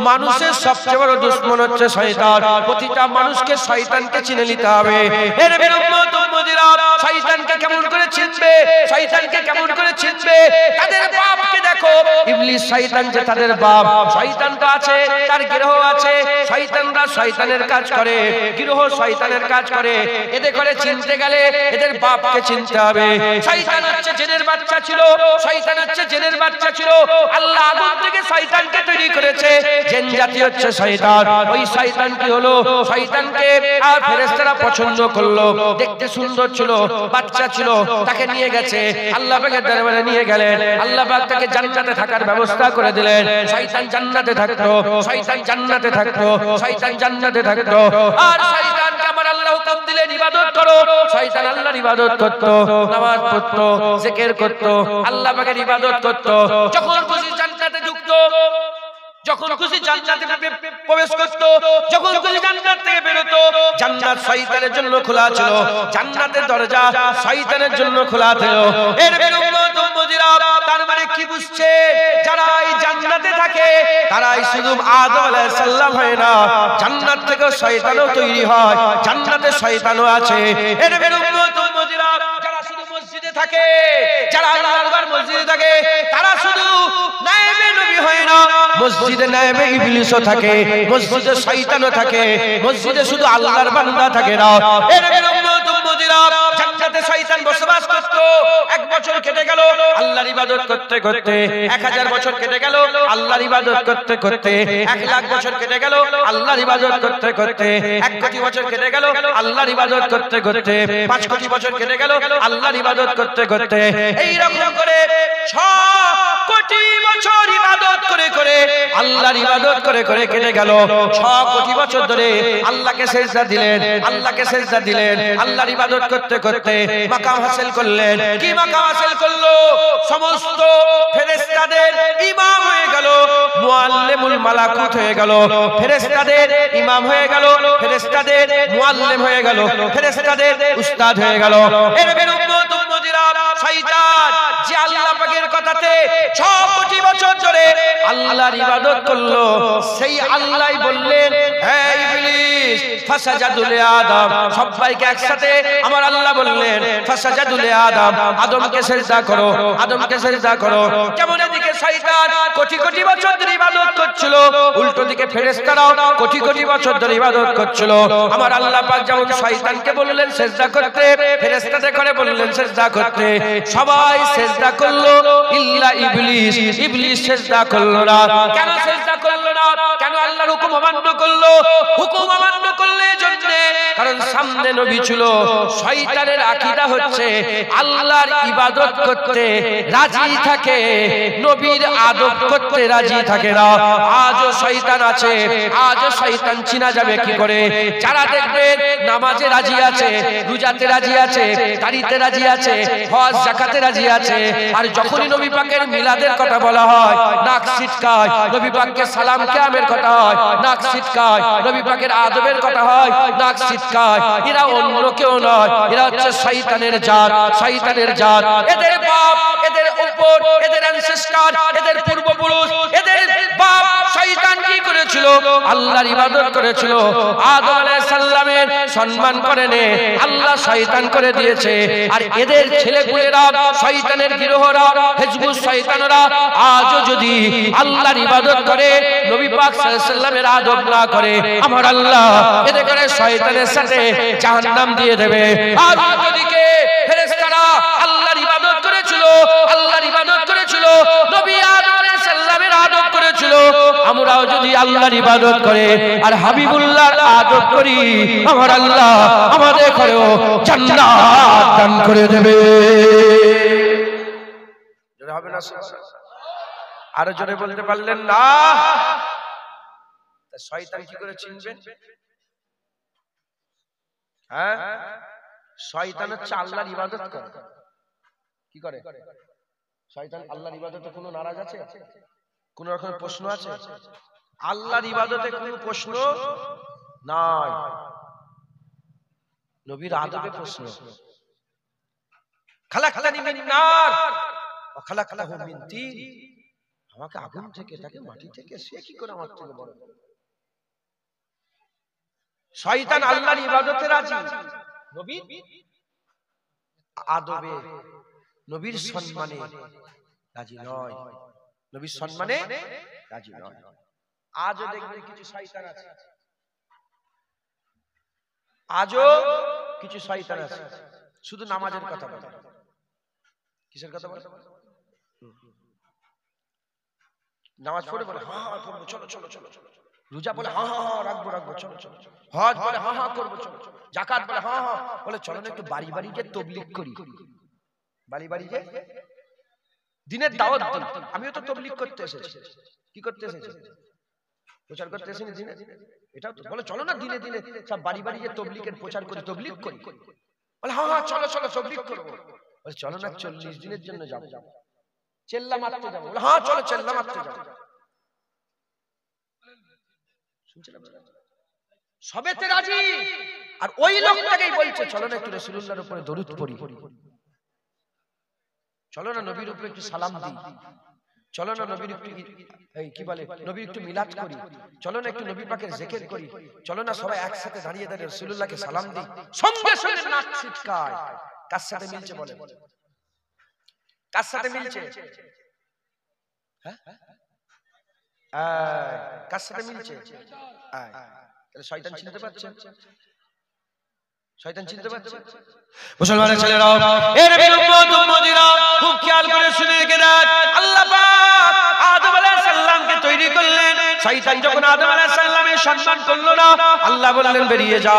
A: মানুষের সবচেয়ে বড় দুশমন হচ্ছে শয়তান। প্রতিটা মানুষকে শয়তানকে চিনে নিতে হবে। এর উম্মত উম্মতিরা, শয়তানকে কেমন করে চিনবে? শয়তানকে কেমন করে চিনবে? তাদের বাপকে দেখো। ইবলিস শয়তান যে তাদের বাপ। শয়তান তো আছে, তার গৃহ আছে। শয়তানরা শয়তানের কাজ করে, গৃহ শয়তানের কাজ করে। এদের করে চিনতে গেলে এদের বাপকে চিনতে হবে। শয়তান হচ্ছে জিনের বাচ্চা ছিল, শয়তান হচ্ছে জিনের বাচ্চা ছিল। আল্লাহ আদম থেকে শয়তানকে তৈরি করেছে, জিন জাতি হচ্ছে শয়তান। ওই শয়তান কি হলো? শয়তানকে আর ফেরেশতারা পছন্দ করলো, দেখতে সুন্দর ছিল, বাচ্চা ছিল, তাকে নিয়ে গেছে আল্লাহ পাকের দরবারে নিয়ে গেলেন। আল্লাহ পাক তাকে জান্নাতে থাকার ব্যবস্থা করে দিলেন। শয়তান জান্নাতে থাকতো, শয়তান জান্নাতে থাকতো, শয়তান জান্নাতে থাকতো। আর শয়তানকে আমার আল্লাহ হুকুম দিলেন ইবাদত করো। শয়তান আল্লাহর ইবাদত করতো, নামাজ পড়তো, জিকির করতো, আল্লাহ পাকের ইবাদত করতো। যখন খুশি জান্নাতে ঢুকতো, যখন খুশি জান্নাতে প্রবেশ করত, যখন খুশি জান্নাত থেকে বের হতো। জান্নাত শয়তানের জন্য খোলা ছিল, জান্নাতের দরজা শয়তানের জন্য খোলা ছিল। এর উম্মত উম্মতিরা, তার মানে কি বুঝছে? যারা এই জান্নাতে থাকে তারাই শুধু আদম আলাইহিস সালাম হয় না, জান্নাত থেকে শয়তানও তৈরি হয়, জান্নাতে শয়তানও আছে। এর উম্মত উম্মতিরা, যারা শুধু মসজিদে থাকে, যারা আল্লাহর ঘর মসজিদে থাকে, তারা শুধু নায়েবে নবী হয় না, মসজিদে নায়েবে ইবলিসও থাকে, মসজিদে শয়তানও থাকে, মসজিদে শুধু আল্লাহর বান্দা থাকে না। এর উম্মত উম্মতিরা, জান্নাতে শয়তান বসবাস করত। 1 বছর কেটে গেল আল্লাহর ইবাদত করতে করতে, 1000 বছর কেটে গেল আল্লাহর ইবাদত করতে করতে, 1 লাখ বছর কেটে গেল আল্লাহর ইবাদত করতে করতে, 1 কোটি বছর কেটে গেল আল্লাহর ইবাদত করতে করতে, 5 কোটি বছর কেটে গেল আল্লাহর ইবাদত করতে করতে। এই রকম করে 6 কোটি বছর ইবাদত করে করে, আল্লাহর ইবাদত করে করে কেটে গেল। 6 কোটি বছর ধরে আল্লাহকে সিজদা দিলেন, আল্লাহকে সিজদা দিলেন, আল্লাহর ইবাদত করতে করতে মাকাম হাসিল করলেন। কি মাকাম হাসিল করলো? সমস্ত ফেরেশতাদের ইমাম হয়ে গেল, মুআল্লিমুল মালাকুত হয়ে গেল, ফেরেশতাদের ইমাম হয়ে গেল, ফেরেশতাদের মুআল্লিম হয়ে গেল, ফেরেশতাদের উস্তাদ হয়ে গেল। এর উম্মত উম্মতিরা, শয়তান যে আল্লাহ পাকের কথাতে 6 কোটি বছর ধরে আল্লাহর ইবাদত করলো, সেই আল্লাহই বললেন হে ইবলিস ফাসাজাদু লিআদম, সবাইকে একসাথে আমার আল্লাহ বললেন ফাসাজাদু লিআদম, আদমকে সিজদা করো, আদমকে সিজদা করো। যেমন এদিকে শয়তান কোটি কোটি বছর ধরে ইবাদত করছিল, উল্টো দিকে ফেরেশতারাও কোটি কোটি বছর ধরে ইবাদত করছিল। আমার আল্লাহ পাক যেমন শয়তানকে বললেন সিজদা করতে, ফেরেশতাদের করে বললেন সিজদা করতে, সবাই সিজদা করলো ইল্লা ইবলিস, ইবলিস সিজদা করলো না। কেন সিজদা করলো না? কেন আল্লাহর হুকুম অমান্য করলো? হুকুম অমান্য করলে জন্য কারণ সামনে নবী ছিল। শয়তানের আকীদা হচ্ছে আল্লাহর ইবাদত করতে রাজি থাকে, নবীর আদব করতে রাজি থাকে না। আজও শয়তান আছে, আজও শয়তান চিনা যাবে কি করে? যারা দেখবেন নামাজে রাজি আছে, রোজাতে রাজি আছে, দাড়িতে রাজি আছে, হজ যাকাতে রাজি আছে, আর যখনই নবী পাকের মিলাদের কথা বলা হয় নাক সিটকায়, নবী পাককে সালাম কিয়ামের কথা হয় নাক সিটকায়, নবী পাকের আদবের কথা হয় নাক সিটকায়। এরা অন্য কেউ নয়, এরা হচ্ছে শয়তানের জাত, শয়তানের জাত। এদের বাপ, এদের উপর, এদের অ্যানসেস্টর, এদের পূর্বপুরুষ, এদের বাপ শয়তান কি করেছিল? আল্লাহর ইবাদত করেছিল। আদম আলাইহিস সালামের সম্মান করেনি, আল্লাহ শয়তান করে দিয়েছে। আর এদের ছেলেপুলেরা, শয়তানের গিরোহরা, হিজবুস শয়তানরা আজও যদি আল্লাহর ইবাদত করে, নবী পাক সাল্লাল্লাহু আলাইহি সাল্লামের আদব না করে, আমার আল্লাহ এদেরকে শয়তানের সাথে জাহান্নাম দিয়ে দেবে। আর ওদিকে ফেরেশতারা আল্লাহর ইবাদত করেছিল, আল্লাহর ইবাদত করেছিল, নবী আদম আলাইহিস সালামের আদব করেছিল। আমরাও যদি আল্লাহর ইবাদত করে আর হাবিবুল্লাহর আদব করি, আমার আল্লাহ আমাদের ঘরেও জান্নাত দান করে দেবে। জোরে হবে না? আরো জোরে বলতে পারলেন না? শয়তান কি করে চিনবেন? হ্যাঁ, শয়তান হচ্ছে আল্লাহর ইবাদত করে। কি করে শয়তান? আল্লাহর ইবাদতে কোনো নারাজ আছে? কোন রকম প্রশ্ন আছে? আল্লাহর ইবাদতে কোনো প্রশ্ন নাই, নবীর আদবে প্রশ্ন। খালাকতানি মিন নার ওয়া খালাকতাহু মিন তিন, আমাকে আগুন থেকে, তাকে মাটি থেকে, সে কি করে আমার থেকে বড়? শয়তান আল্লাহর ইবাদতে রাজি, নবীর আদবে, নবীর সম্মানে রাজি নয়, নবীর সম্মানে রাজি নয়। আজও দেখবেন কিছু শয়তান আছে, আজও কিছু শয়তান আছে শুধু নামাজের কথা বলে। কিসের কথা বলে? নামাজ পড়ে বলে হ্যাঁ হ্যাঁ পড়বো, চলো চলো চলো। রোজা বলে হ্যাঁ হ্যাঁ হ্যাঁ রাখবো রাখবো, চলো চলো। হজ বলে হ্যাঁ হ্যাঁ করবো, চলো। যাকাত বলে হ্যাঁ হ্যাঁ, বলে চলো না একটু বাড়ি বাড়ি যে তবলিগ করি, বাড়ি বাড়ি যে দিনের দাওয়াত দিই। আমিও তো তবলিগ করতে এসেছি। কি করতে এসেছি? প্রচার করতে এসেছি দিনে। এটাও তো বলে চলো না দিনে দিনে সব বাড়ি বাড়ি যে তবলিগের প্রচার করি, তবলিগ করি। বলে হ্যাঁ হ্যাঁ চলো চলো তবলিগ করবো। বলে চলো না 40 দিনের জন্য যাবো, চেল্লা মারতে যাবো। বলে হ্যাঁ চলো চেল্লা মারতে যাবো। সবেতে রাজি। আর ওই লোকটাকেই বলছে চলো না একটু রাসূলুল্লাহর উপরে দরুদ পড়ি, চলো না নবীর উপরে একটু সালাম দিই, চলো না নবীর একটু এই কি বলে নবীর একটু মিলাদ করি, চলো না একটু নবী পাকের জিকির করি, চলো না সবাই একসাথে দাঁড়িয়ে দাঁড়িয়ে রাসূলুল্লাহকে সালাম দিই। সঙ্গে সঙ্গে নাক ছিটকায়। কার সাথে মিলছে বলে? কার সাথে মিলছে? হ্যাঁ কার সাথে মিলছে? তাহলে শয়তান চিনতে পারছেন? শয়তান চিনতে পারছে? মুসলমানের ছেলেরা, এর উম্মত উম্মতিরা খুব খেয়াল করে শুনে রেখে দেন। আল্লাহ পাক আদম আলাইহিস সালামকে তৈরি করলেন। শয়তান যখন আদম আলাইহিস সালামের সম্মান করলো না, আল্লাহ বললেন বেরিয়ে যা।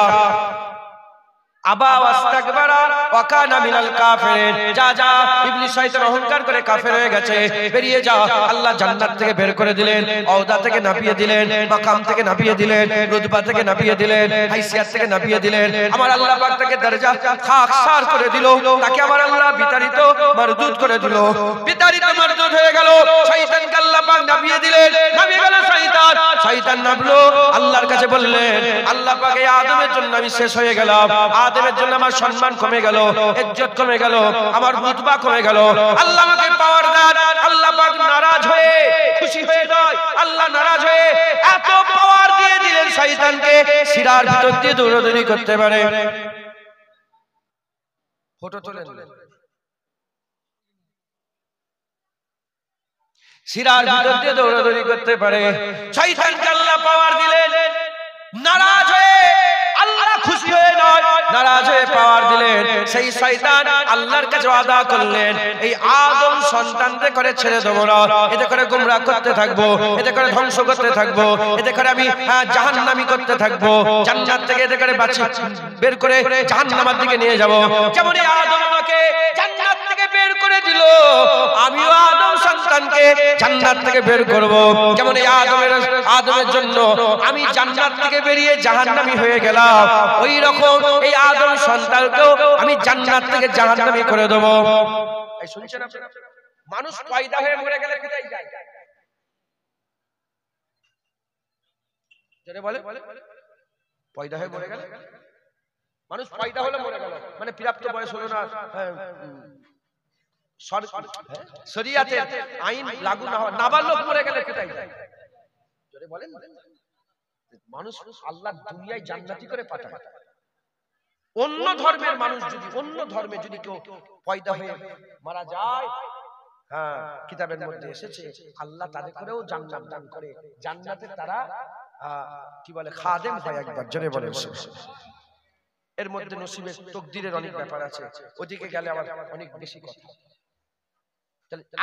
A: আবা ওয়াস্তাকবারা ওয়া কানা মিনাল কাফিরিন, যা যা, ইবলিস শয়তান অহংকার করে কাফের হয়ে গেছে, বেরিয়ে যা। আল্লাহ জান্নাত থেকে বের করে দিলেন, ওহদা থেকে নাপিয়ে দিলেন, মাকাম থেকে নাপিয়ে দিলেন, রুতবা থেকে নাপিয়ে দিলেন, হাইসিয়াত থেকে নাপিয়ে দিলেন। আমার আল্লাহ পাক তাকে দরজা খাকসার করে দিল, তাকে আমার আল্লাহ বিতাড়িত মারদুদ করে দিল। বিতাড়িত মারদুদ হয়ে গেল। শয়তানকে আল্লাহ পাক নাপিয়ে দিলেন, নাপিয়ে গেল শয়তান। শয়তান নামলো, আল্লাহর কাছে বললেন আল্লাহ পাক এই আদমের জন্য আমি শেষ হয়ে গেলাম। আদমের জন্য আমার সম্মান কমে গেল, ইজ্জত কমে গেল, আমার রুতবা কমে গেল। আল্লাহ আমাকে পাওয়ার দেন। আল্লাহ পাক নারাজ হয়ে, খুশি হয়ে নয়, আল্লাহ নারাজ হয়ে এত পাওয়ার দিয়ে দিলেন শয়তানকে শিরার ভিতর দিয়ে দৌড়াদৌড়ি করতে পারে। ফটো তোলেন, শিরার ভিতর দিয়ে দৌড়াদৌড়ি করতে পারে। শয়তানকে আল্লাহ পাওয়ার দিলেন, নারাজ হয়ে, আল্লাহ খুশি হয়ে নয়, নারাজ হয়ে পাওয়ার দিলেন। সেই শয়তান আল্লাহর কাছে ওয়াদা করলেন, এই আদম সন্তানদের করে ছেড়ে দেব না, এতে করে গোমরাহ করতে থাকবো, এতে করে ধ্বংস করতে থাকবো, এতে করে আমি জাহান্নামী করতে থাকবো, জান্নাত থেকে এতে করে বের করে জাহান্নামের দিকে নিয়ে যাব। যেমন এই আদম আমাকে জান্নাত থেকে বের করে দিল, আমিও আদম সন্তানকে জান্নাত থেকে বের করব। যেমন এই আদমের জন্য আমি জান্নাত থেকে বেরিয়ে জাহান্নামী হয়ে গেলাম, ওই রকম এই আদম সন্তানকেও আমি জান্নাত থেকে জাহান্নামী করে দেব। এই শুনছেন আপনারা? মানুষ পয়দা হয়ে মরে গেলে কোথায় যায়? জোরে বলে, পয়দা হয়ে মরে গেলে, মানুষ পয়দা হলে মরে গেল মানে প্রাপ্ত বয়স হলো না, শরিয়াতের আইন লাগু না হওয়া, নাবালক মরে গেলে কোথায় যায়? জোরে বলেন। মানুষ আল্লাহ দুনিয়ায় জান্নাতি করে পাঠায়। অন্য ধর্মের মানুষ যদি, অন্য ধর্মে যদি কেউ পয়দা হয়ে মারা যায়, হ্যাঁ কিতাবের মধ্যে এসেছে আল্লাহ তাদের করেও জান্নাত দান করে, জান্নাতে তারা কি বলে খাদেম হয় একবার। জোরে বলেন। এর মধ্যে নসিবের তকদিরের অনেক ব্যাপার আছে, ওদিকে গেলে আবার অনেক বেশি কথা।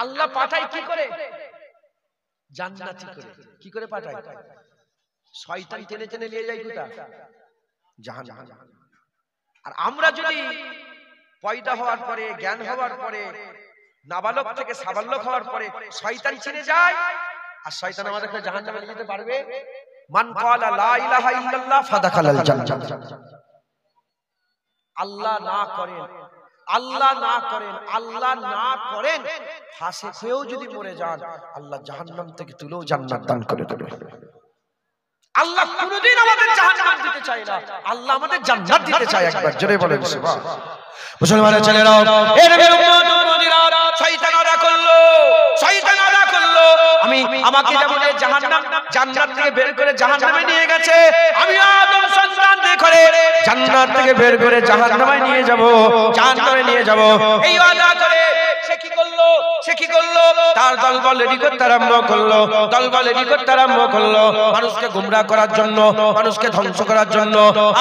A: আল্লাহ পাঠায় কি করে? জান্নাতি করে। কি করে পাঠায়? শয়তান টেনে টেনে নিয়ে যায় কোথা? জাহান্নাম। আর আমরা যদি পয়দা হওয়ার পরে, জ্ঞান হওয়ার পরে, নাবালক থেকে সাবালক হওয়ার পরে শয়তান ছেড়ে যায়, আর শয়তান আমাদেরকে জাহান্নামে নিয়ে যেতে পারবে? মান ক্বালা লা ইলাহা ইল্লাল্লাহ ফাদাখালাল জান্নাহ। আল্লাহ না করেন, আল্লাহ না করেন, আল্লাহ না করেন, ফাসিক হয়েও যদি মরে যান আল্লাহ জাহান্নাম থেকে তুলেও জান্নাত দান করে দেবে। আল্লাহ কোনদিন আমাদের জাহান্নাম দিতে চায় না, আল্লাহ আমাদের জান্নাত দিতে চায়। একবার জোরে বলেন সুবহানাল্লাহ। মুসলমানের ছেলেরা, এর উম্মত উম্মতিরা, শয়তান আদা করলো, শয়তান আদা করলো আমাকে যেমন জান্নাত থেকে বের করে জাহান্নামে নিয়ে গেছে, আমি আদম সন্তানদের করে জান্নাত থেকে বের করে জাহান্নামে নিয়ে যাব, জাহান্নামে নিয়ে যাব। এই ওয়াদা করে সে কি করলো? তার দলবল রেডি করতে আরম্ভ করলো, দলবল রেডি করতে আরম্ভ করলো মানুষকে গুমরাহ করার জন্য, মানুষকে ধ্বংস করার জন্য।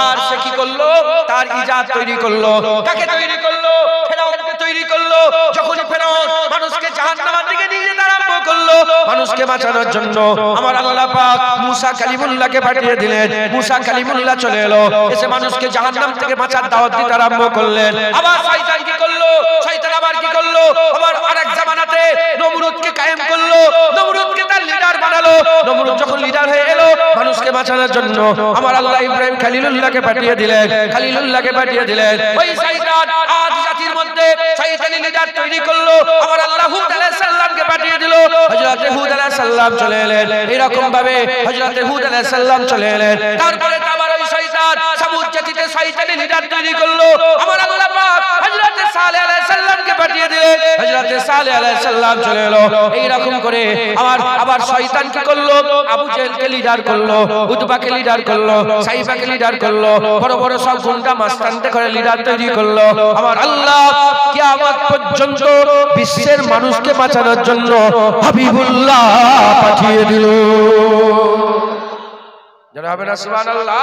A: আর সে কি করলো? তার ইজাদ তৈরি করলো। কাকে তৈরি করলো? ফেরাউনকে তৈরি করলো। যখন ফেরাউন মানুষকে জাহান্নামের দিকে নিয়ে যেতে আরম্ভ করলো, মানুষকে বাঁচানোর জন্য আমার আল্লাহ পাক মুসা কালিমুল্লাহকে পাঠিয়ে দিলেন। মুসা কালিমুল্লাহ চলে এলো, এসে মানুষকে জাহান্নাম থেকে বাঁচার দাওয়াত দিতে আরম্ভ করলেন। আবার শয়তান কি করলো? শয়তান আবার কি করলো? আবার আরেক জামানাতে নমরুদকে কায়েম করলো, নমরুদকে তার লিডার বানালো। নমরুদ যখন লিডার হয়ে এলো মানুষকে বাঁচানোর জন্য, আমার আল্লাহ ইব্রাহিম খলিলুল্লাহকে পাঠিয়ে দিলেন, খলিলুল্লাহকে পাঠিয়ে দিলেন। ওই শয়তান আজ জাতির মধ্যে শয়তানি লিডার তৈরি করলো, আমার আল্লাহ হুদ আলাইহিস সালামকে পাঠিয়ে দিল। হযরত হুদ আলাইহিস সালাম চলে এলেন, এরকম ভাবে হযরত হুদ আলাইহিস সালাম চলে এলেন। তারপরে আবার ওই শয়তান সামুদ জাতিতে শয়তানি লিডার তৈরি করলো, আমার আল্লাহ পাক হযরত সালেহ আলাইহিস সালামকে পাঠিয়ে দিলেন। হযরত সালেহ আলাইহিস সালাম চলে এলো। এইরকম করে আবার শয়তান কি করলো? আবু জেহেলকে লিডার করলো, উতবাকে লিডার করলো, সাইফাকে লিডার করলো, বড় বড় সব গুন্ডা মাস্তানদের করে লিডার তৈরি করলো। আমার আল্লাহ কিয়ামত পর্যন্ত বিশ্বের মানুষকে বাঁচানোর জন্য হাবিবুল্লাহ পাঠিয়ে দিল। যারা হবে না সুবহানাল্লাহ।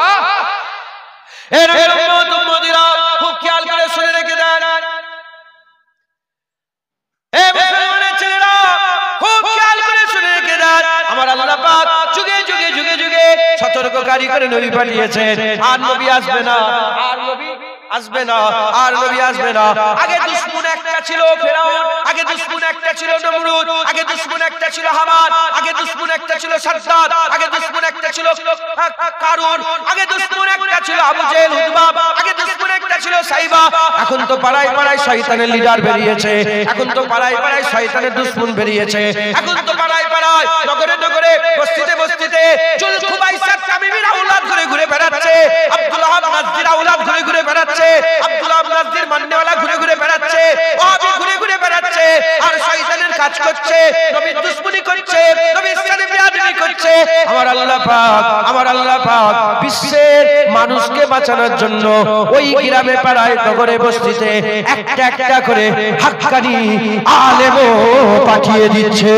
A: এর উম্মত উম্মতিরা খুব খেয়াল করে শুনে রেখে দেন। এ মুসলমানের ছেলেরা খুব খেয়াল করে শুনে রেখে দেন। আমার আল্লাহ পাক যুগে যুগে যুগে যুগে সতর্ককারী করে নবী পাঠিয়েছেন। আর নবী আসবে না, আর নবী আসবে না, আর নবী আসবে না। আগে দুশমন একটা ছিল ফেরাউন, আগে দুশমন একটা ছিল নমরুদ, আগে দুশমন একটা ছিল হামান, আগে দুশমন একটা ছিল সাদ্দাদ, আগে দুশমন একটা ছিল কারুন, আগে দুশমন একটা ছিল আবু জেহেল উতবা, আগে দুশমন একটা ছিল সাইবা। এখন তো পাড়ায় পাড়ায় শয়তানের লিডার বেরিয়েছে, এখন তো পাড়ায় পাড়ায় শয়তানের দুশমন বেরিয়েছে, এখন তো পাড়ায় পাড়ায় নগরে নগরে বস্তিতে বস্তিতে চুল খুবাইসা তামিমির আওলাদ ঘুরে ঘুরে বেড়াচ্ছে, আব্দুল ওয়াহাব নাজরীর আওলাদ ঘুরে ঘুরে বেড়াচ্ছে। আমার আল্লাহ পাক বিশ্বের মানুষকে বাঁচানোর জন্য ওই গ্রামে পাড়ায় নগরে বস্তিতে একটা একটা করে হাক্কানি আলেমও পাঠিয়ে দিচ্ছে।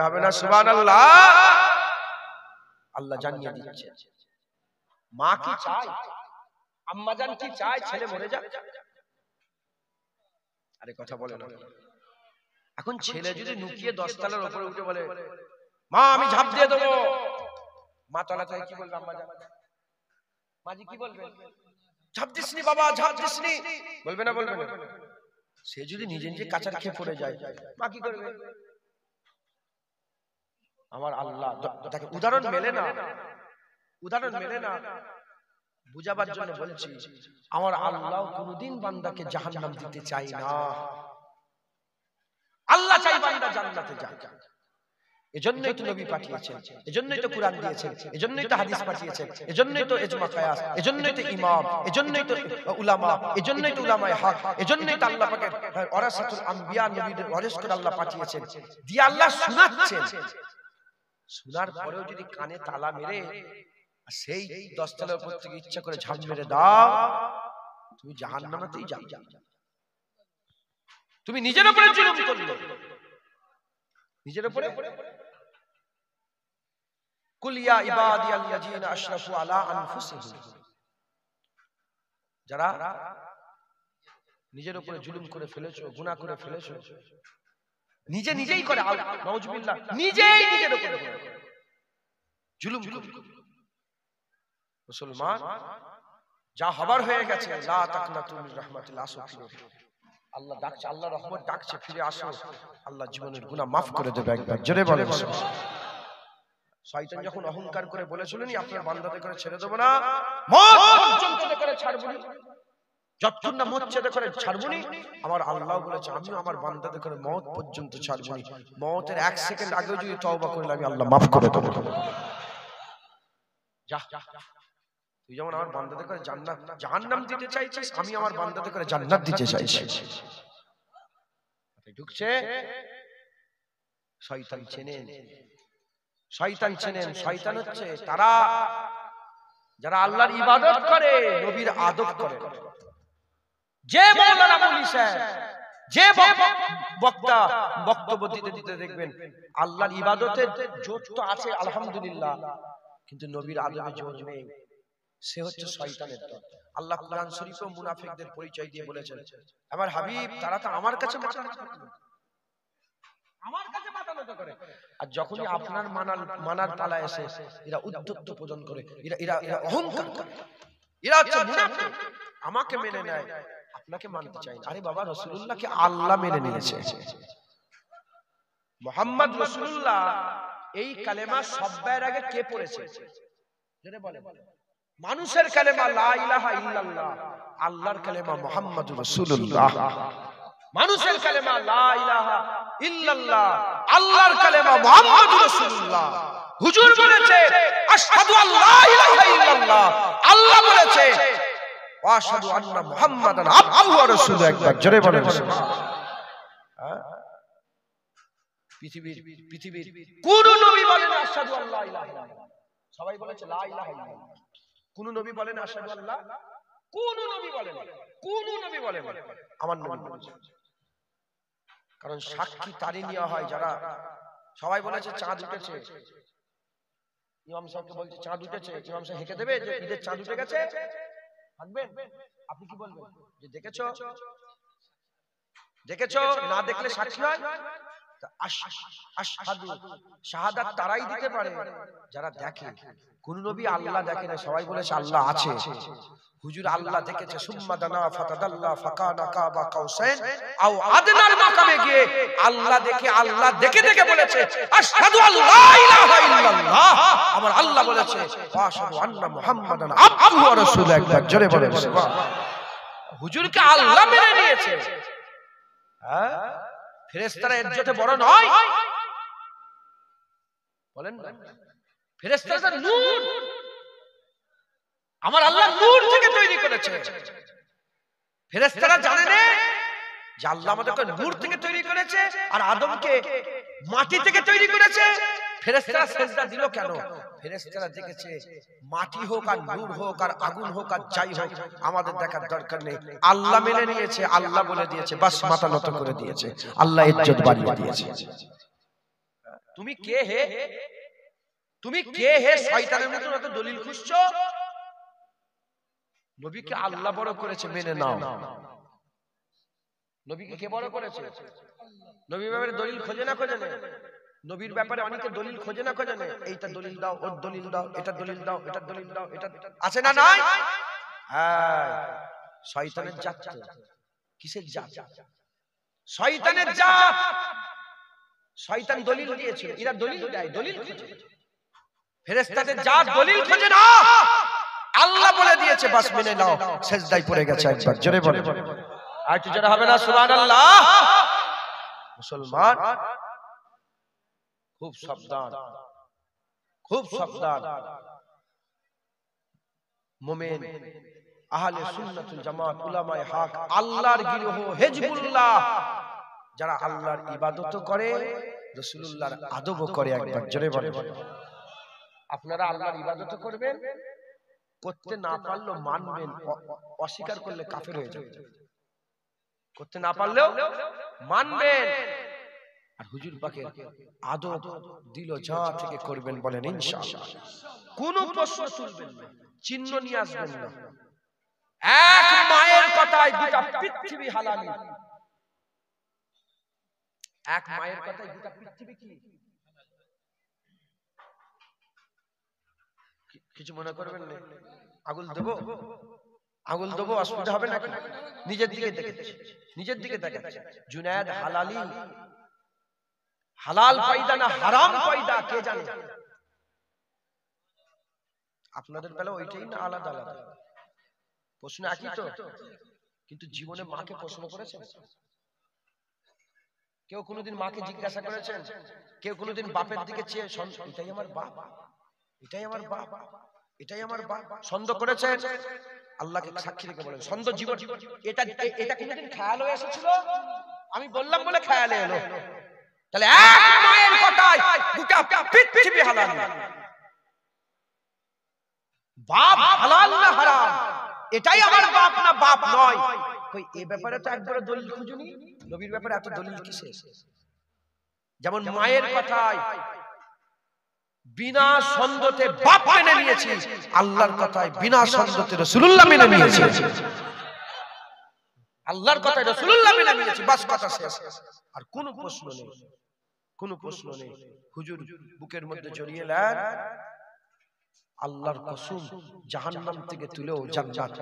A: হবে না সুবহানাল্লাহ? আল্লাহ জানিয়ে দিচ্ছে। মা কি চায়, আম্মাজান কি চায় ছেলে মরে যাক? আরে কথা বলে না। এখন ছেলে যদি নুকিয়ে 10 তলার উপরে উঠে বলে মা আমি ঝাঁপ দিয়ে দেবো, মা তলা থেকে কি বলবে? আম্মাজান মাজি কি বলবে? ঝাঁপ দিসনি বাবা, ঝাঁপ দিসনি বলবে না? বলবে না? সে যদি নিজে নিজে কাঁচার খেয়ে পড়ে যায় মা কি করবে? আমার আল্লাহ তাকে উদাহরণ মেলে না, উদাহরণ মেলে না, বুঝাবার জন্য বলছি। আমার আল্লাহ কোনদিন বান্দাকে জাহান্নাম দিতে চায় না। আল্লাহ চাই বান্দা জান্নাতে যাক। এজন্যই তো নবী পাঠিয়েছেন, এজন্যই তো কুরআন দিয়েছেন, এজন্যই তো হাদিস পাঠিয়েছেন, এজন্যই তো ইজমা কিয়াস, এজন্যই তো ইমাম, এজন্যই তো উলামা, এজন্যই তো উলামায়ে হক, এজন্যই তো আল্লাহ পাকের ওয়ারাসাতুল আম্বিয়া নবীদের ওয়ারিস করে আল্লাহ পাঠিয়েছেন। দিয়ে আল্লাহ শোনাচ্ছেন। শোনার পরেও যদি কানে তালা মেরে সেই 10 তলার উপর থেকে ইচ্ছা করে ঝাঁপ মেরে দাও, তুমি জাহান্নামেতেই যাবে। তুমি নিজের উপরে জুলুম করলে, নিজের উপরে। কুল ইয়া ইবাদিয়াল্লাযিনা আশরাফু আলা আনফুসিহিম, যারা নিজের উপরে জুলুম করে ফেলেছো, গুনাহ করে ফেলেছো, নিজে নিজেই করে, নাউজুবিল্লাহ, নিজেই নিজের উপরে জুলুম করে। মুসলমান যা হবার হয়ে গেছে, লা তাকনাতু মির রাহমাতিল্লাহ, আল্লাহ ডাকছে, আল্লাহ রহমত ডাকছে, ফিরে আসো, আল্লাহ জীবনের গুনাহ maaf করে দেবে। একবার জোরে বলেন। শয়তান যখন অহংকার করে বলেছিলেন আপনার বান্দাদের করে ছেড়ে দেব না, মত পর্যন্ত করে ছাড়ব না, যতক্ষণ না মত ছেড়ে করে ছাড়ব না, আমার আল্লাহ বলেছে আমিও আমার বান্দাদের করে মত পর্যন্ত ছাড়ব না। মতের 1 সেকেন্ড আগে যদি তওবা করে আমি আল্লাহ maaf করে দেব। যা, তুই যেমন আমার বান্দাদের করে জান্নাত জাহান্নাম দিতে চাইছিস, আমি আমার বান্দাদের করে জান্নাত দিতে চাইছি। ঢুকছে শয়তান চেনেন, শয়তান চেনেন। শয়তান হচ্ছে তারা যারা আল্লাহর ইবাদত করে, নবীর আদব করে। যে মাওলানা মুফতি সাহেব, যে বক্তা বক্তব্য দিতে দিতে দেখবেন আল্লাহর ইবাদতের জোর তো আছে আলহামদুলিল্লাহ, কিন্তু নবীর আদবে জোর নেই, সে হচ্ছে শয়তানের দল। আল্লাহ কুরআন শরীফে মুনাফিকদের পরিচয় দিয়ে বলেছেন, আমার হাবিব তারা তো আমার কাছে মাথা নত করে, আমার কাছে মাথা নত করে, আর যখনই আপনার মানার পালা এসে এরা উদ্ধত্ত পোষণ করে, এরা অহংকার করে, এরা হচ্ছে মুনাফিক। আমাকে মেনে নেয়, আপনাকে মানতে চাই না। আরে বাবা, রাসূলুল্লাহকে আল্লাহ মেনে নিয়েছে। মুহাম্মদ রাসূলুল্লাহ এই কালেমা সবার আগে কে পড়েছে? জেনে বলে। মানুষের কালেমা লা ইলাহা ইল্লাল্লাহ, আল্লাহর কালেমা মুহাম্মাদুর রাসূলুল্লাহ। মানুষের কালেমা লা ইলাহা ইল্লাল্লাহ, আল্লাহর কালেমা মুহাম্মাদুর রাসূলুল্লাহ। হুজুর বলেছে আশহাদু আল্লা ইলাহা ইল্লাল্লাহ, আল্লাহ বলেছে ওয়া আশহাদু আন্না মুহাম্মাদান আবদুহু ওয়া রাসূলুহু। একবার জোরে বলেন সুবহানাল্লাহ। পৃথিবীর কোন নবী বলেন আশহাদু আল্লা ইলাহা ইল্লাল্লাহ? সবাই বলেছে লা ইলাহা ইল্লাল্লাহ। কোন নবী বলেন আশহাদু আল্লাহ? কোন নবী বলেন? কোন নবী বলেন? আমার নবী বলেছেন। কারণ সাক্ষী তারই নেওয়া হয় যারা, সবাই বলেছে চাঁদ উঠেছে, ইমাম সাহেবকে বলছে চাঁদ উঠেছে, ইমাম সাহেব হেঁকে দেবে যে ঈদের চাঁদ উঠে গেছে, থাকবেন? আপনি কি বলবেন? যে দেখেছো, দেখেছো, না দেখলে সাক্ষী হয়? আশহাদু, শাহাদাত তারাই দিতে পারে যারা দেখে। কোন নবী আল্লাহ দেখে না, সবাই বলেছে আল্লাহ আছে। হুজুর আল্লাহ দেখেছে, সুম্মা দানা ফাতাদাল্লা ফাকানা কাবা কাউসাইন আও আদনার মাকামে গিয়ে আল্লাহ দেখে, আল্লাহ দেখে দেখে বলেছে আশহাদু আল্লা ইলাহা ইল্লাল্লাহ, আমার আল্লাহ বলেছে ওয়া আশহাদু আন্না মুহাম্মাদান আবদুহু ওয়া রাসূলুহু। একবার জোরে বলেন সুবহানাল্লাহ। হুজুরকে আল্লাহ মেনে নিয়েছে। হ্যাঁ, ফেরেশতারা এর জন্য বড় নয়? বলেন না, ফেরেশতারা নূর, আমার আল্লাহ নূর থেকে তৈরি করেছে। ফেরেশতারা জানে না যে আল্লাহ আমাদেরকে নূর থেকে তৈরি করেছে আর আদমকে মাটি থেকে তৈরি করেছে? ফেরেশতারা সেজদা দিল কেন? ফেরেশতারা দেখেছে মাটি হোক আর নূর হোক আর আগুন হোক আর যাই হোক আমাদের দেখার দরকার নেই, আল্লাহ মেনে নিয়েছে, আল্লাহ বলে দিয়েছে, বাস মাথা নত করে দিয়েছে, আল্লাহ ইজ্জত বাড়িয়ে দিয়েছে। তুমি কে হে? তুমি কে হে? শয়তানের মতো এত দলিল খুঁজছো? নবীকে আল্লাহ বড় করেছে, মেনে নাও। নবীকে কে বড় করেছে? নবীর ব্যাপারে দলিল খোঁজে না খোঁজে না? নবীর ব্যাপারে অনেকে দলিল খোঁজে না খোঁজে না? এইটা দলিল দাও, ওর দলিল দাও, এটা দলিল দাও, এটা দলিল দাও, এটা আছে না নাই? হ্যাঁ, শয়তানের জাত। কিসের জাত? শয়তানের জাত। শয়তান দলিল দিয়েছিল, এরা দলিল দেয়, দলিল খোঁজে। ফেরেশতাদের জাত দলিল খোঁজে না, আল্লাহ বলে দিয়েছে, বাস মেনে নাও। সেজদায় পড়ে গেছে একবার, জোরে বলে। আর কি জোরে হবে না সুবহানাল্লাহ? মুসলমান খুব সাবধান, খুব সাবধান। মুমিন, আহলে সুন্নাতুল জামাত, উলামায়ে হক, আল্লাহর গিরহ হিজবুল্লাহ, যারা আল্লাহর ইবাদত করে, রাসূলুল্লাহর আদবও করে, একবার জোরে বলে। আপনারা আল্লাহর ইবাদত করবেন, করতে না পারলেও মানবেন, অস্বীকার করলে কাফের হয়ে যাবেন। করতে না পারলেও মানবেন, আর হুজুর পাকের আদব দিল যা থেকে করবেন, বলেন ইনশাআল্লাহ। কোন প্রশ্ন তুলবেন না, চিহ্ন নিয়ে আসবেন না। এক মায়ের কথায় গোটা পৃথিবী হালালি, এক মায়ের কথায় গোটা পৃথিবী কি? কিছু মনে করবেন না, আগুল দেবো, আগুল দেবো, অসুবিধা হবে নাকি? নিজের দিকে দেখেছে, নিজের দিকে দেখাচ্ছে। জুনায়েদ হালালি, হালাল পয়দা না হারাম পয়দা কে জানে? আপনাদের বেলা ওইটাই না আলাদা আলাদা? প্রশ্ন একই তো, কিন্তু জীবনে মাকে প্রশ্ন করেছেন? কেউ কোনোদিন মাকে জিজ্ঞাসা করেছেন? কেউ কোনোদিন বাপের দিকে চেয়ে এটাই আমার বাপ, এটাই আমার বাপ, এটাই আমার বাপ সন্দেহ করেছেন? আল্লাহকে সাক্ষী রেখে বলেন, সন্দেহ জীবন এটা এটা কোনোদিন খেয়াল হয়ে এসেছিল? আমি বললাম বলে খেয়ালে এলো। তাহলে এক মায়ের কথায় গোটা পৃথিবী হালাল। বাপ হালাল না হারাম, এটাই আমার বাপ না বাপ নয়? কই এই ব্যাপারে তো একবার দলিল খুঁজুনি। নবীর ব্যাপারে এত দলিল কিসে? যেমন মায়ের কথায় বিনা সন্দেহে বাপ মেনে নিয়েছি, আল্লাহর কথায় বিনা সন্দেহে রাসূলুল্লাহ মেনে নিয়েছি। আল্লাহর কথায় রাসূলুল্লাহ মেনে নিয়েছি, বাস কথা শেষ। আর কোনো প্রশ্ন নেই, কোনো প্রশ্ন নেই। হুজুর বুকের মধ্যে জড়িয়ে নেন, আল্লাহর কসম জাহান্নাম থেকে তুলেও জান্নাত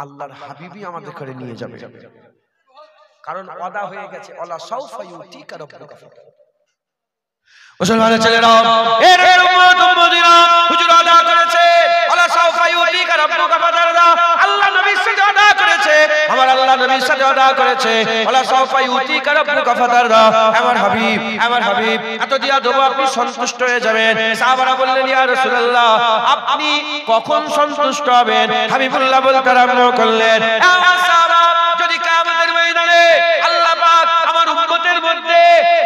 A: আল্লাহর হাবিবই আমাদের করে নিয়ে যাবে। কারণ ওয়াদা হয়ে গেছে, আলা সাউফা ইউতিকা রাব্বুকা। মুসলমানের ছেলেরা, এর উম্মত উম্মতিরা, হুজুর আদা করেছে, আলা সাউফা ইউতিকা রাব্বুকা ফাতারদা। আল্লাহ নবীর সাথে আদা করেছে, আমার আল্লাহ নবীর সাথে আদা করেছে, আলা সাউফা ইউতিকা রাব্বুকা ফাতারদা। আমার হাবিব, আমার হাবিব, এত দিয়া দেব আপনি সন্তুষ্ট হয়ে যাবেন। সাহাবারা বললেন, ইয়া রাসূলুল্লাহ, আপনি কখন সন্তুষ্ট হবেন? হাবিবুল্লাহ বলতে আরম্ভ করলেন, সাহাবা, যদি কিয়ামতের ময়দানে আল্লাহ পাক আমার উম্মতের মধ্যে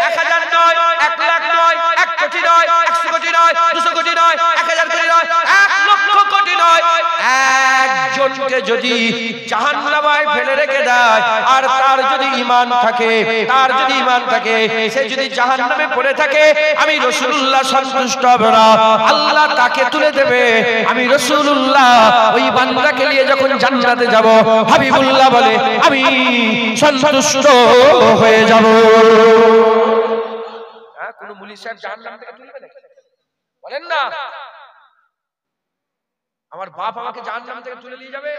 A: 1000 নয়, 1 লাখ নয়, 1 কোটি নয়, 100 কোটি নয়, 200 কোটি নয়, 1000 কোটি নয়, 1 লক্ষ কোটি নয়, একজনকে যদি জাহান্নামে ফেলে রেখে দেয়, আর তার যদি ঈমান থাকে, তার যদি ঈমান থাকে, সে যদি জাহান্নামে পড়ে থাকে, আমি রাসূলুল্লাহ সন্তুষ্ট হব না, আল্লাহ তাকে তুলে দেবে। আমি রাসূলুল্লাহ ওই বান্দাকে নিয়ে যখন জান্নাতে যাব, হাবিবুল্লাহ বলে আমি সন্তুষ্ট হয়ে যাব। কোন মুলি সাহেব জাহান্নাম থেকে তুলবে না? বলেন না, আমার বাপ আমাকে জাহান্নাম থেকে তুলে নিয়ে যাবে?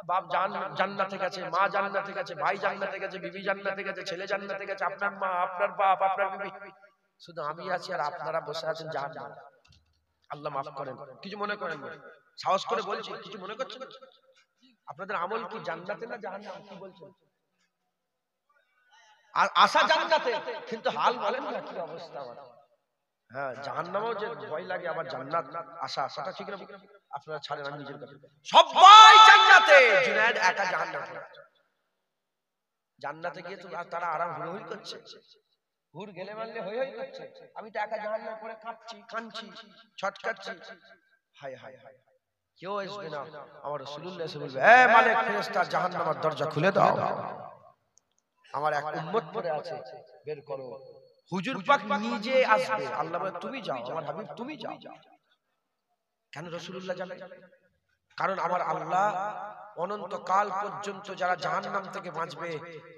A: বাপ জান্নাতে গেছে, মা জান্নাতে গেছে, ভাই জান্নাতে গেছে, বিবি জান্নাতে গেছে, ছেলে জান্নাতে গেছে, আপনার মা, আপনার বাপ, আপনার বিবি, শুধু আমি আছি আর আপনারা বসে আছেন জাহান্নামে। আল্লাহ মাফ করেন, কিছু মনে করেন না, সাহস করে বলছি, কিছু মনে করছেন? আপনাদের আমল কি জান্নাতে না জাহান্নাম? কি বলছেন? আর আশা জান্নাতে, কিন্তু হাল বলেন না কি অবস্থা আমার। হ্যাঁ, জাহান্নামেও যে ভয় লাগে, আবার জান্নাত আশা, আশাটা ঠিক না? আপনারা ছাড়েন, আমি নিজের কাছে, সবাই জান্নাতে, জুনায়েদ একা জাহান্নামে। জান্নাতে গিয়ে তো তারা আরাম হুড়োহুড়ি করছে, হুর গেলে মারলে হই হই করছে, আমি তো একা জাহান্নামে পড়ে কাঁপছি, কাঁদছি, ছটকাচ্ছি। হায় হায় হায়, কেউ আসবে না। আমার রাসূলুল্লাহ এসে বলবে, এ মালিক ফেরেশতা, জাহান্নামের দরজা খুলে দাও, আমার এক উম্মত পড়ে আছে, বের করো। হুজুর পাক নিজে আসবে, আল্লাহ বলে তুমি যাও, আমার হাবিব তুমি যাও। কেন রাসূলুল্লাহ যাবে? কারণ আমার আল্লাহ অনন্তকাল পর্যন্ত যারা জাহান্নাম থেকে বাঁচবে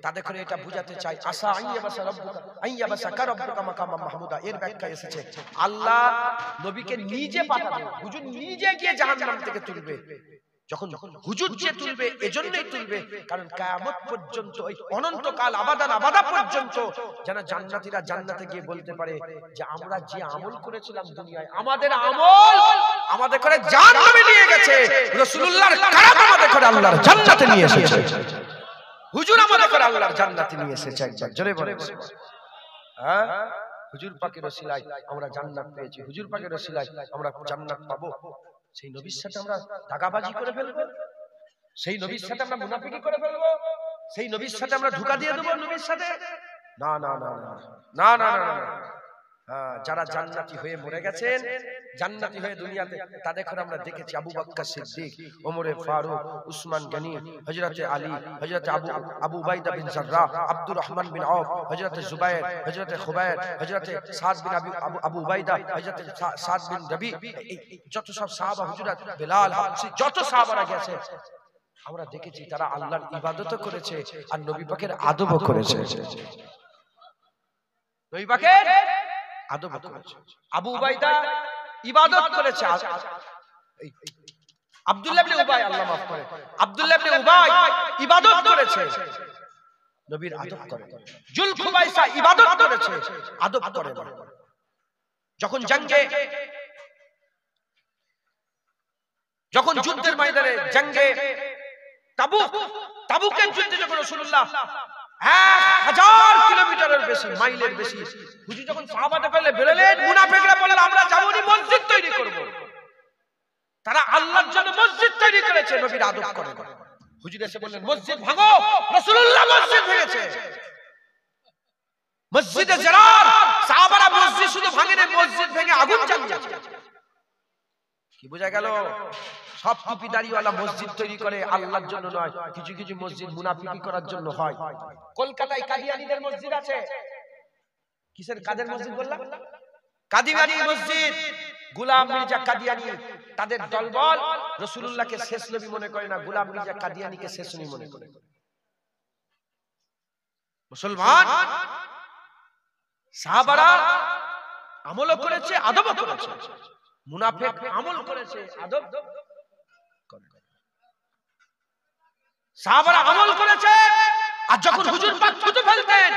A: তাদের করে এটা বুঝাতে চাই, আসা আইয়াবাসা রাব্বুকা আইয়াবাসা কারাব্বুকা মাকামা মাহমুদা। এর ব্যাখ্যা এসেছে আল্লাহ নবীকে নিজে পাঠাবে, হুজুর নিজে গিয়ে জাহান্নাম থেকে তুলবে। যখন হুজুর যে তুলবে, এজন্যই তুলবে কারণ কিয়ামত পর্যন্ত, ওই অনন্তকাল আবাদান আবাদা পর্যন্ত যেন জান্নাতীরা জান্নাতে গিয়ে বলতে পারে যে আমরা যে আমল করেছিলাম দুনিয়ায়, আমাদের আমল আমাদের করে জাহান্নামে নিয়ে গেছে, রাসূলুল্লাহর কারাম আমাদের করে আল্লাহর জান্নাতে নিয়ে এসেছে, হুজুর আমাদের করে আল্লাহর জান্নাতে নিয়ে এসেছে। একবার জোরে বলেন হ্যাঁ, হুজুর পাকের ওসিলায় আমরা জান্নাত পেয়েছি, হুজুর পাকের ওসিলায় আমরা জান্নাত পাবো। সেই নবীর সাথে আমরা দাগাবাজি করে ফেলবো, সেই নবীর সাথে আমরা মুনাফিকি করে ফেলবো, সেই নবীর সাথে আমরা ধোঁকা দিয়ে দেবো নবীর সাথে? না না না না না না না। যারা জান্নাতি হয়ে মরে গেছেন, জান্নাতি হয়ে দুনিয়াতে, তাদের করে আমরা দেখেছি আবু বকর সিদ্দিক, ওমর ফারুক, উসমান গনি, হযরতে আলী, হযরতে আবু উবাইদা বিন জাররাহ, আব্দুর রহমান বিন আওফ, হযরতে জুবায়ের, হযরতে খুবাইর, হযরতে সাদ বিন আবু উবাইদা, হযরতে সাদ বিন রবি, যত সব সাহাবা, হুজুরাত বেলাল, হাবশি, যত সাহাবারা গেছে আমরা দেখেছি তারা আল্লাহর ইবাদতও করেছে আর নবী পাকের আদবও করেছে। নবী পাকের আদব করেছে, আবু উবাইদা ইবাদত করেছে, আব্দুল্লাহ ইবনে উবাই, আল্লাহ মাফ করে, আব্দুল্লাহ ইবনে উবাই ইবাদত করেছে, নবীর আদব করে। জুলখুবাইসা ইবাদত করেছে, আদব করে। যখন যুদ্ধের ময়দানে জঙ্গে তাবুকের যুদ্ধে যখন রাসূলুল্লাহ 1000 কিলোমিটারের বেশি, মাইলের বেশি, হুজুর যখন সাহাবাদের কাছে বেরোলেন, মুনাফিকরা বললেন আমরা যাবনি, মসজিদ তৈরি করব। তারা আল্লাহর জন্য মসজিদ তৈরি করেছে, নবীর আদব করে। হুজুর এসে বললেন মসজিদ ভাঙো, রাসূলুল্লাহ মসজিদ ভেঙেছে। মসজিদে জিরার সাহাবারা মসজিদ শুধু ভাঙেনি, মসজিদ ভেঙে আগুন জ্বালিয়েছে। কি বোঝা গেল? সব টুপিদারিওয়ালা মসজিদ তৈরি করে আল্লাহর জন্য নয়, কিছু কিছু মসজিদ মুনাফিকি করার জন্য হয়। কলকাতায় কাদিয়ানীদের মসজিদ আছে। কিসের কাদের মসজিদ বললাম? কাদিয়ানী মসজিদ। গোলাম মির্জা কাদিয়ানী, তাদের দলবল রাসূলুল্লাহকে শেষ নবী মনে করে না, গোলাম মির্জা কাদিয়ানীকে শেষ নবী মনে করে। মুসলমান সাহাবারা আমলও করেছে, আদবও করেছে। মুনাফিক আমল করেছে, আদব করে। সাহাবারা আমল করেছে, আর যখন হুজুর পাক থুতু ফেলতেন,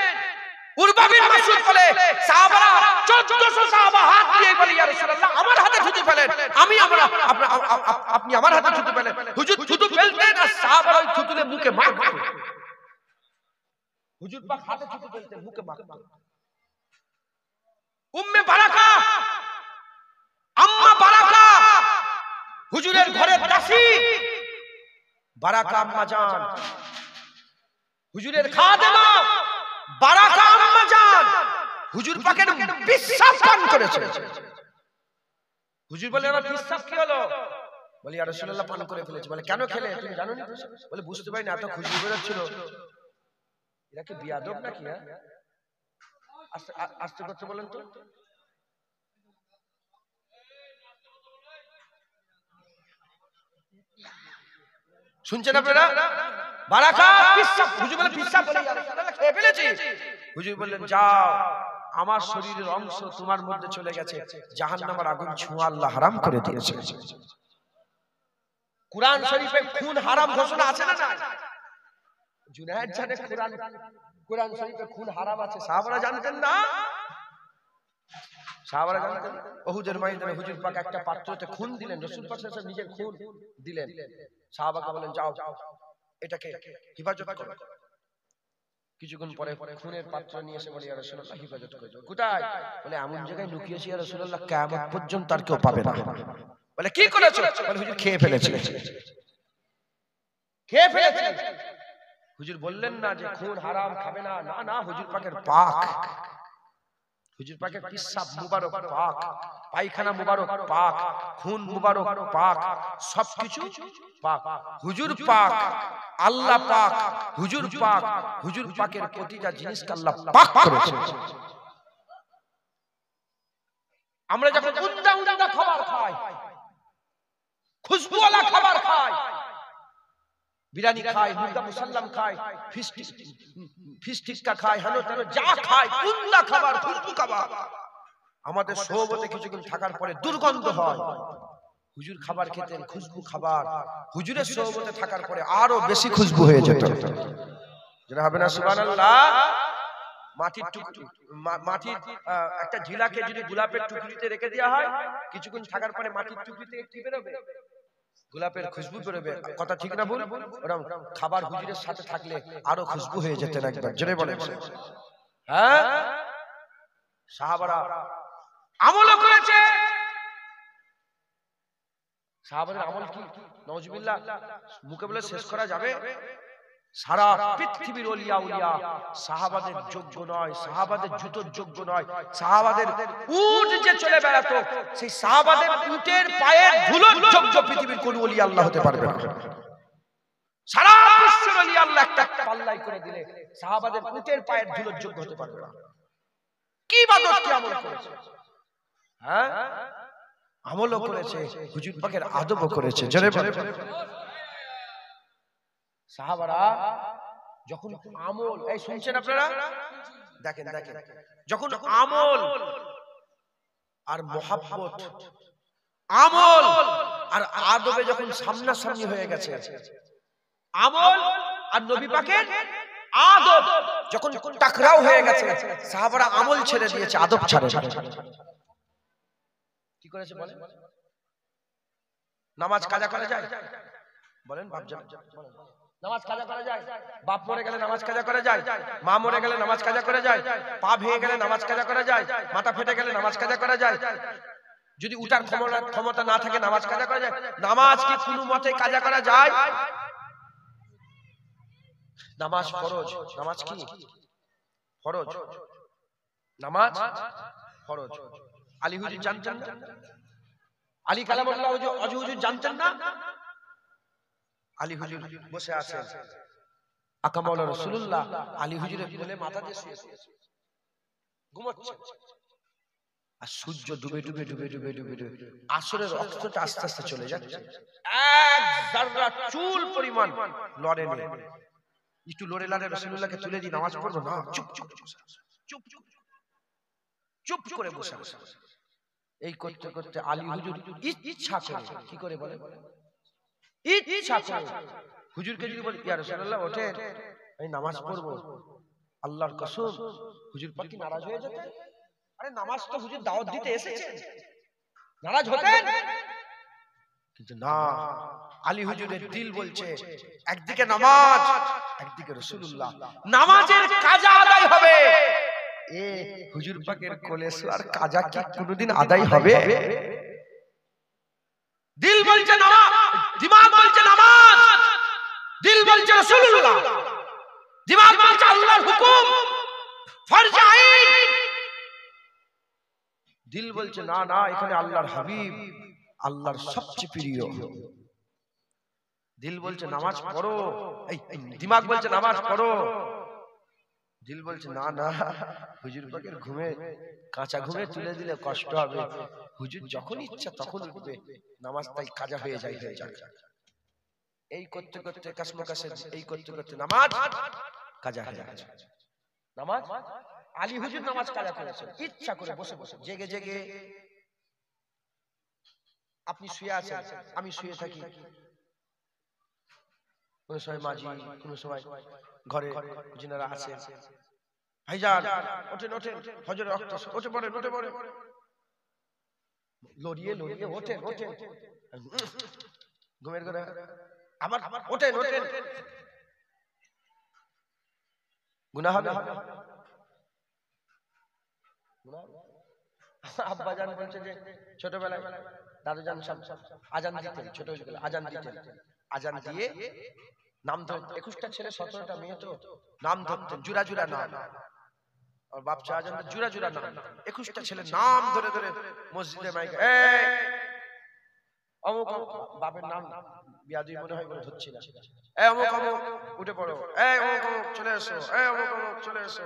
A: উরবা বিন মাসউদ বলে সাহাবারা 1400 সাহাবা হাত দিয়ে বলে ইয়া রাসূলুল্লাহ আমার হাতে থুতু ফেলেন, আপনি আমার হাতে থুতু ফেলেন। হুজুর থুতু ফেলতেন আর সাহাবারা ওই থুতুতে মুখে মারতেন। হুজুর পাক হাতে থুতু ফেলতেন, মুখে মারতেন। উম্মে বারাকা, আম্মা বারাকা, হুজুরের ঘরের দাসী বারাকা আম্মা জান, হুজুরের খাদেমা বারাকা আম্মা জান হুজুর পাকের বিশ্বাস পান করেছে। হুজুর বলে আমার বিশ্বাস কি হলো? বলে ইয়া রাসূলুল্লাহ পান করে ফেলেছে। বলে কেন খেলে, তুমি জানো না? বলে বুঝতে পারি না, এত খুশি বেরোচ্ছিল। এরা কি বিয়াদব নাকি? আস্তে করতে বলেন তো। শুনছেন আপনারা? বারাকা বিশ্বাস, হুজুর বলে বিশ্বাস বলে ইয়া রাসূলুল্লাহ খেয়ে ফেলেছি। হুজুর বললেন যাও, আমার শরীরের অংশ তোমার মধ্যে চলে গেছে, জাহান্নামের আগুন ছোঁয়া আল্লাহ হারাম করে দিয়েছে। কুরআন শরীফে খুন হারাম ঘোষণা আছে না? জুনায়েদ জানে কুরআন শরীফে খুন হারাম আছে, সাহাবারা জানতেন না? সাহাবারা জানতেন। উহুদের ময়দানে হুজুর পাক একটা পাত্রতে খুন দিলেন, রাসূল পাক সাল্লাল্লাহু আলাইহি ওয়াসাল্লাম নিজের খুন দিলেন। সাহাবাকে বলেন যাও এটাকে হেফাজত করো। কিছুক্ষণ পরে খুনের পাত্র নিয়ে এসে বলে ইয়া রাসূলুল্লাহ হেফাজত করে দাও। কোথায়? বলে এমন জায়গায় লুকিয়েছি ইয়া রাসূলুল্লাহ কিয়ামত পর্যন্ত আর কেউ পাবে না। বলে কি করেছো? বলে হুজুর খেয়ে ফেলেছি। খেয়ে ফেলেছি। হুজুর বললেন না যে খুন হারাম খাবে না, না না, হুজুর পাকের পাক। হুজুর পাকের পিসাব মুবারক পাক, পায়খানা মুবারক পাক, খুন মুবারক পাক, সবকিছু পাক। হুজুর পাক, আল্লাহ পাক, হুজুর পাক, হুজুর পাকের প্রতিটা জিনিসকে আল্লাহ পাক করেছে। আমরা যখন উন্দা উন্দা খাবার খাই, খুশবুওয়ালা খাবার খাই, বিরিয়ানি খাই, মুরগা মুসাল্লাম খাই, ফিশ টিক্কা খাই, হেন তেন যা খাই, উন্দা খাবার, খুশবু খাবার, আমাদের সোহবতে কিছুক্ষণ থাকার পরে দুর্গন্ধ হয়। হুজুর খাবার খেতেন, খুশবু খাবার, হুজুরের সোহবতে থাকার পরে আরো বেশি খুশবু হয়ে যেত। যেটা হবে না সুবহানাল্লাহ। মাটির একটা ঝিলাকে যদি গোলাপের টুকরিতে রেখে দেওয়া হয়, কিছুক্ষণ থাকার পরে মাটির টুকরি থেকে কি বেরোবে? গোলাপের খুশবু বেরোবে। কথা ঠিক না ভুল? ওরকম খাবার হুজুরের সাথে থাকলে আরো খুশবু হয়ে যেতেন একবার। জোরে বলেন। হ্যাঁ, সাহাবারা আমল করেছে। সাহাবাদের আমল কি নাউজুবিল্লাহ মুখে বলে শেষ করা যাবে? সারা পৃথিবীর ওলিয়া উলিয়া সাহাবাদের যোগ্য নয়, সাহাবাদের জুতোর যোগ্য নয়। সাহাবাদের উট যে চলে বেড়াতো, সেই সাহাবাদের উটের পায়ের ধুলোর যোগ্য পৃথিবীর কোন ওলি আল্লাহ হতে পারবে না। সারা বিশ্বের ওলি আল্লাহ একটা পাল্লাই করে দিলে সাহাবাদের উটের পায়ের ধুলোর যোগ্য হতে পারবে না। কি ইবাদত, কি আমল করেছে? হ্যাঁ, আমলও করেছে, হুজুর পাকের আদবও করেছে। জোরে বলে। সাহাবারা যখন আমল, এই শুনছেন আপনারা? দেখেন দেখেন, যখন আমল আর মোহাব্বত, আমল আর আদবে যখন সামনাসামনি হয়ে গেছে, আমল আর নবী পাকের আদব যখন টাকরাও হয়ে গেছে, সাহাবারা আমল ছেড়ে দিয়েছে, আদব ছাড়ে। কি করেছে বলেন? নামাজ কাজা করা যায়? বলেন বাপজান, নামাজ কাজা করা যায়? বাপ মরে গেলে নামাজ কাজা করা যায়? মা মরে গেলে নামাজ কাজা করা যায়? পা ভেঙে গেলে নামাজ কাজা করা যায়? মাথা ফেটে গেলে নামাজ কাজা করা যায়? যদি উঠার ক্ষমতা না থাকে নামাজ কাজা করা যায়? নামাজ কি কোনো মতে কাজা করা যায়? নামাজ ফরজ। নামাজ কি ফরজ? নামাজ ফরজ। আলী হুজুর জানতেন না? আলী কালামুল্লাহ হুজুর জানতেন না? আলী হুজুর বসে আছেন, আকা মাওলানা রাসূলুল্লাহ আলী হুজুরের কোলে মাথা দিয়ে শুয়ে ঘুমোচ্ছে, আর সূর্য ডুবে ডুবে ডুবে ডুবে ডুবে ডুবে আসরের রক্তটা আস্তে আস্তে চলে যাচ্ছে, এক যাররা চুল পরিমাণ লড়ে নেই। একটু লড়ে লড়ে রাসূলুল্লাহকে তুলে দিয়ে নামাজ পড়বো না, চুপ চুপ চুপ চুপ করে বসে বসে। এই করতে করতে আলী হুজুর ইচ্ছা করে, কি করে বলে, ইচ্ছা করে হুজুরকে যদি বলি, ইয়া রাসূলুল্লাহ ওঠেন, আমি নামাজ পড়বো, আল্লাহর কসম হুজুর পাক কি নারাজ হয়ে যেতেন? আরে নামাজ তো হুজুর দাওয়াত দিতে এসেছেন, নারাজ হতেন? কিন্তু না, আলী হুজুরের দিল বলছে একদিকে নামাজ, একদিকে রাসূলুল্লাহ, নামাজের কাজা আদায় হবে। এ হুজুর পাকের কোলে শোয়ার কাজা কি কোনোদিন আদায় হবে? দিল বলছে নামাজ, দিমাগ বলছে নামাজ, দিল বলছে রাসূলুল্লাহ, দিমাগ বলছে আল্লাহর হুকুম, ফরজ আইন। দিল বলছে না না, এখানে আল্লাহর হাবিব, আল্লাহর সবচেয়ে প্রিয়। দিল বলছে নামাজ পড়ো, এই দিমাগ বলছে নামাজ পড়ো, দিল বলছে না না, হুজুর পাকের ঘুমে, কাঁচা ঘুমে তুলে দিলে কষ্ট হবে, হুজুর যখন ইচ্ছা তখন উঠবে, নামাজ তাই কাজা হয়ে যায়, হয়ে যায়। এই করতে করতে কাসমকাসে, এই করতে করতে নামাজ কাজা হয়ে গেছে। নামাজ আলী হুজুর নামাজ কাজা করেছেন ইচ্ছা করে, বসে বসে জেগে জেগে। আপনি শুয়ে আছেন, আমি শুয়ে থাকি, কোন সময় মাঝি, কোন সময় ঘরে যিনারা আছেন, ভাইজান ওঠেন ওঠেন, ফজরের ওয়াক্ত, ওঠে পড়েন ওঠে পড়েন, লড়িয়ে লড়িয়ে ওঠেন ওঠেন, ঘুমের ঘরে আবার ওঠেন ওঠেন, গুনাহ হবে? আব্বাজান বলছে যে ছোটবেলায় দাদুজান সব আজান দিতেন, ছোট ছোট আজান দিতেন, আজান দিয়ে নাম ধরতেন, 21টা ছেলে 17টা মেয়ে, তো নাম ধরতেন, জুরা জুরা নাম, আর বাপ চা আজান জুরা জুরা নাম 21টা ছেলে নাম ধরে ধরে মসজিদে মাইকে অমুক বাপের নাম বিয়াদি মনে হয় বলে ধরছি না, অমুক অমুক উঠে পড়ো, অমুক অমুক চলে এসো, অমুক অমুক চলে এসো,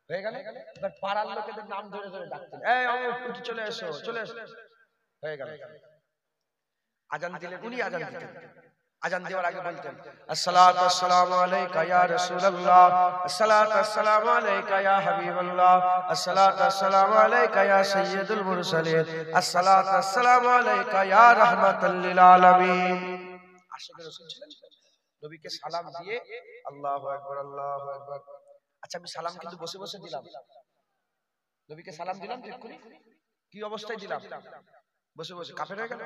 A: হয়ে গেল। এবার পাড়ার লোকেদের নাম ধরে ধরে ডাকতেন, অমুক উঠে চলে এসো, চলে এসো, হয়ে গেল। আজান দিলেন, উনি আজান দিতেন। আজান দেওয়ার আগে বলতেন আসসালাতু আসসালামু আলাইকা ইয়া রাসূলুল্লাহ, আসসালাতু আসসালামু আলাইকা ইয়া হাবিবাল্লাহ, আসসালাতু আসসালামু আলাইকা ইয়া সাইয়্যিদুল মুরসালিন, আসসালাতু আসসালামু আলাইকা ইয়া রাহমাতাল লিল আলামিন। আশিক রাসূল ছিলেন, নবীকে সালাম দিয়ে আল্লাহু আকবার আল্লাহু আকবার। আচ্ছা আমি সালাম কিন্তু বসে বসে দিলাম, নবীকে সালাম দিলাম ঠিক করে কি অবস্থায় দিলাম? বসে বসে। কাফের হয়ে গেল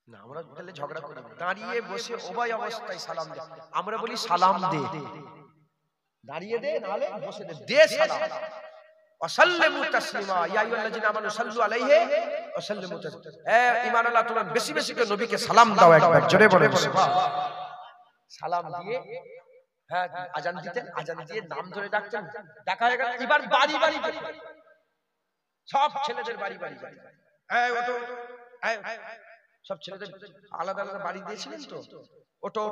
A: না? আমরা তাহলে ঝগড়া করি, দাঁড়িয়ে বসে উভয় অবস্থায় সালাম দে। আমরা বলি সালাম দে, দাঁড়িয়ে দে নালে বসে দে, দে সালাম। ওয়াসাল্লিমু তাসলিমা ইয়া আইয়ুহাল্লাযিনা আমানু সাল্লু আলাইহি ওয়া সাল্লিমু তাসলিমা। ঈমানওয়ালা তোমরা বেশি বেশি করে নবীকে সালাম দাও, একবার জোরে বলে সুবহানাল্লাহ। সালাম দিয়ে হ্যাঁ আজান দিতেন, আজান দিয়ে নাম ধরে ডাকতেন, ডাকা হয়ে গেল। এবার বাড়ি বাড়ি সব ছেলেদের বাড়ি বাড়ি যায়, ওঠো, সব ছেলেদের আলাদা আলাদা বাড়ি দিয়েছিলেন তো, ওটো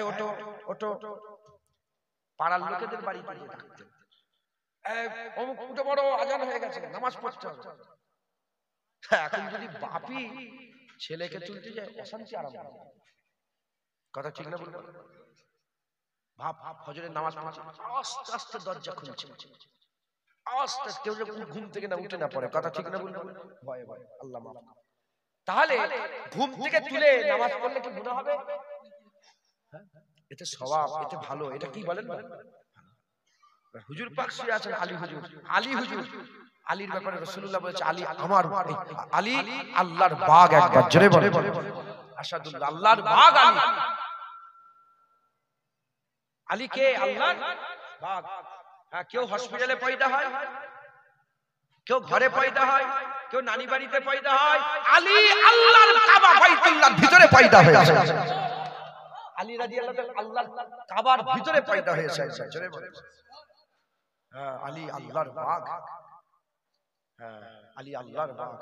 A: ওটো ওটো, পাড়ার লোকেদের বাড়িতে ডাকতেন, অমুক উঠে বড় আজান হয়ে গেছে, নামাজ পড়তে হবে। এখন যদি বাপি ছেলেকে তুলতে যায় অশান্তি আরম্ভ, কথা ঠিক না বলবো? ভাব ফজরের নামাজ পড়ছে, আস্তে আস্তে দরজা খুলছে, আস্তে আস্তে কেউ ঘুম থেকে না উঠে না পড়ে, কথা ঠিক না বলবো? ভয়ে ভয়ে, আল্লাহ মাফ। তাহলে ঘুম থেকে তুলে নামাজ পড়লে কি গুনাহ হবে? এটা সওয়াব, এটা ভালো, এটা কি বলেন? হুজুর পাক শুয়ে আছেন, আলী হুজুর, আলী হুজুর, আলীর ব্যাপারে রাসূলুল্লাহ বলেছে আলী আমার, আলী আল্লাহর বাগ, একবার জোরে বলে আশহাদুল্লাহ আল্লাহর বাগ আলী। আলী কে? আল্লাহর বাগ। হ্যাঁ, কেউ হসপিটালে পয়দা হয়, কেউ ঘরে পয়দা হয়, কেউ নানি বাড়িতে পয়দা হয়, আলী আল্লাহর কাবা বাইতুল্লাহর ভিতরে পয়দা হয়েছে। আলী রাদিয়াল্লাহু তাআলা আল্লাহর কাবার ভিতরে পয়দা হয়েছে, জোরে বলে। হ্যাঁ, আলী আল্লাহর বাগ, হ্যাঁ আলী আল্লাহর বাগ।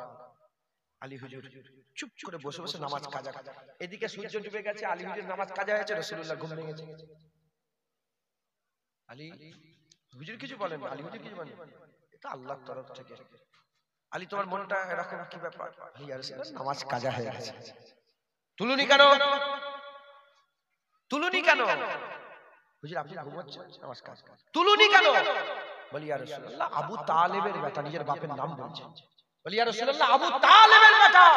A: আলী হুজুর চুপ করে বসে বসে নামাজ কাজা, এদিকে সূর্য ডুবে গেছে, আলী হুজুর নামাজ কাজা হয়েছে, রাসূলুল্লাহ ঘুম ভেঙেছে। আলী হুজুর কিছু বলেন, আলী হুজুর কিছু বলেন, এটা আল্লাহর তরফ থেকে। আলী তোমার মনটা এরকম কি ব্যাপার? নামাজ কাজা হয়ে গেছে, তুলুনি কেন? তুলুনি কেন? হুজুর আপনি ঘুমোচ্ছেন, নামাজ কাজা, তুলুনি কেন? বলি ইয়া রাসূলুল্লাহ আবু তালেবের বেটা, নিজের বাপের নাম বলছে। বলি ইয়া রাসূলুল্লাহ আবু তালেবের বেটা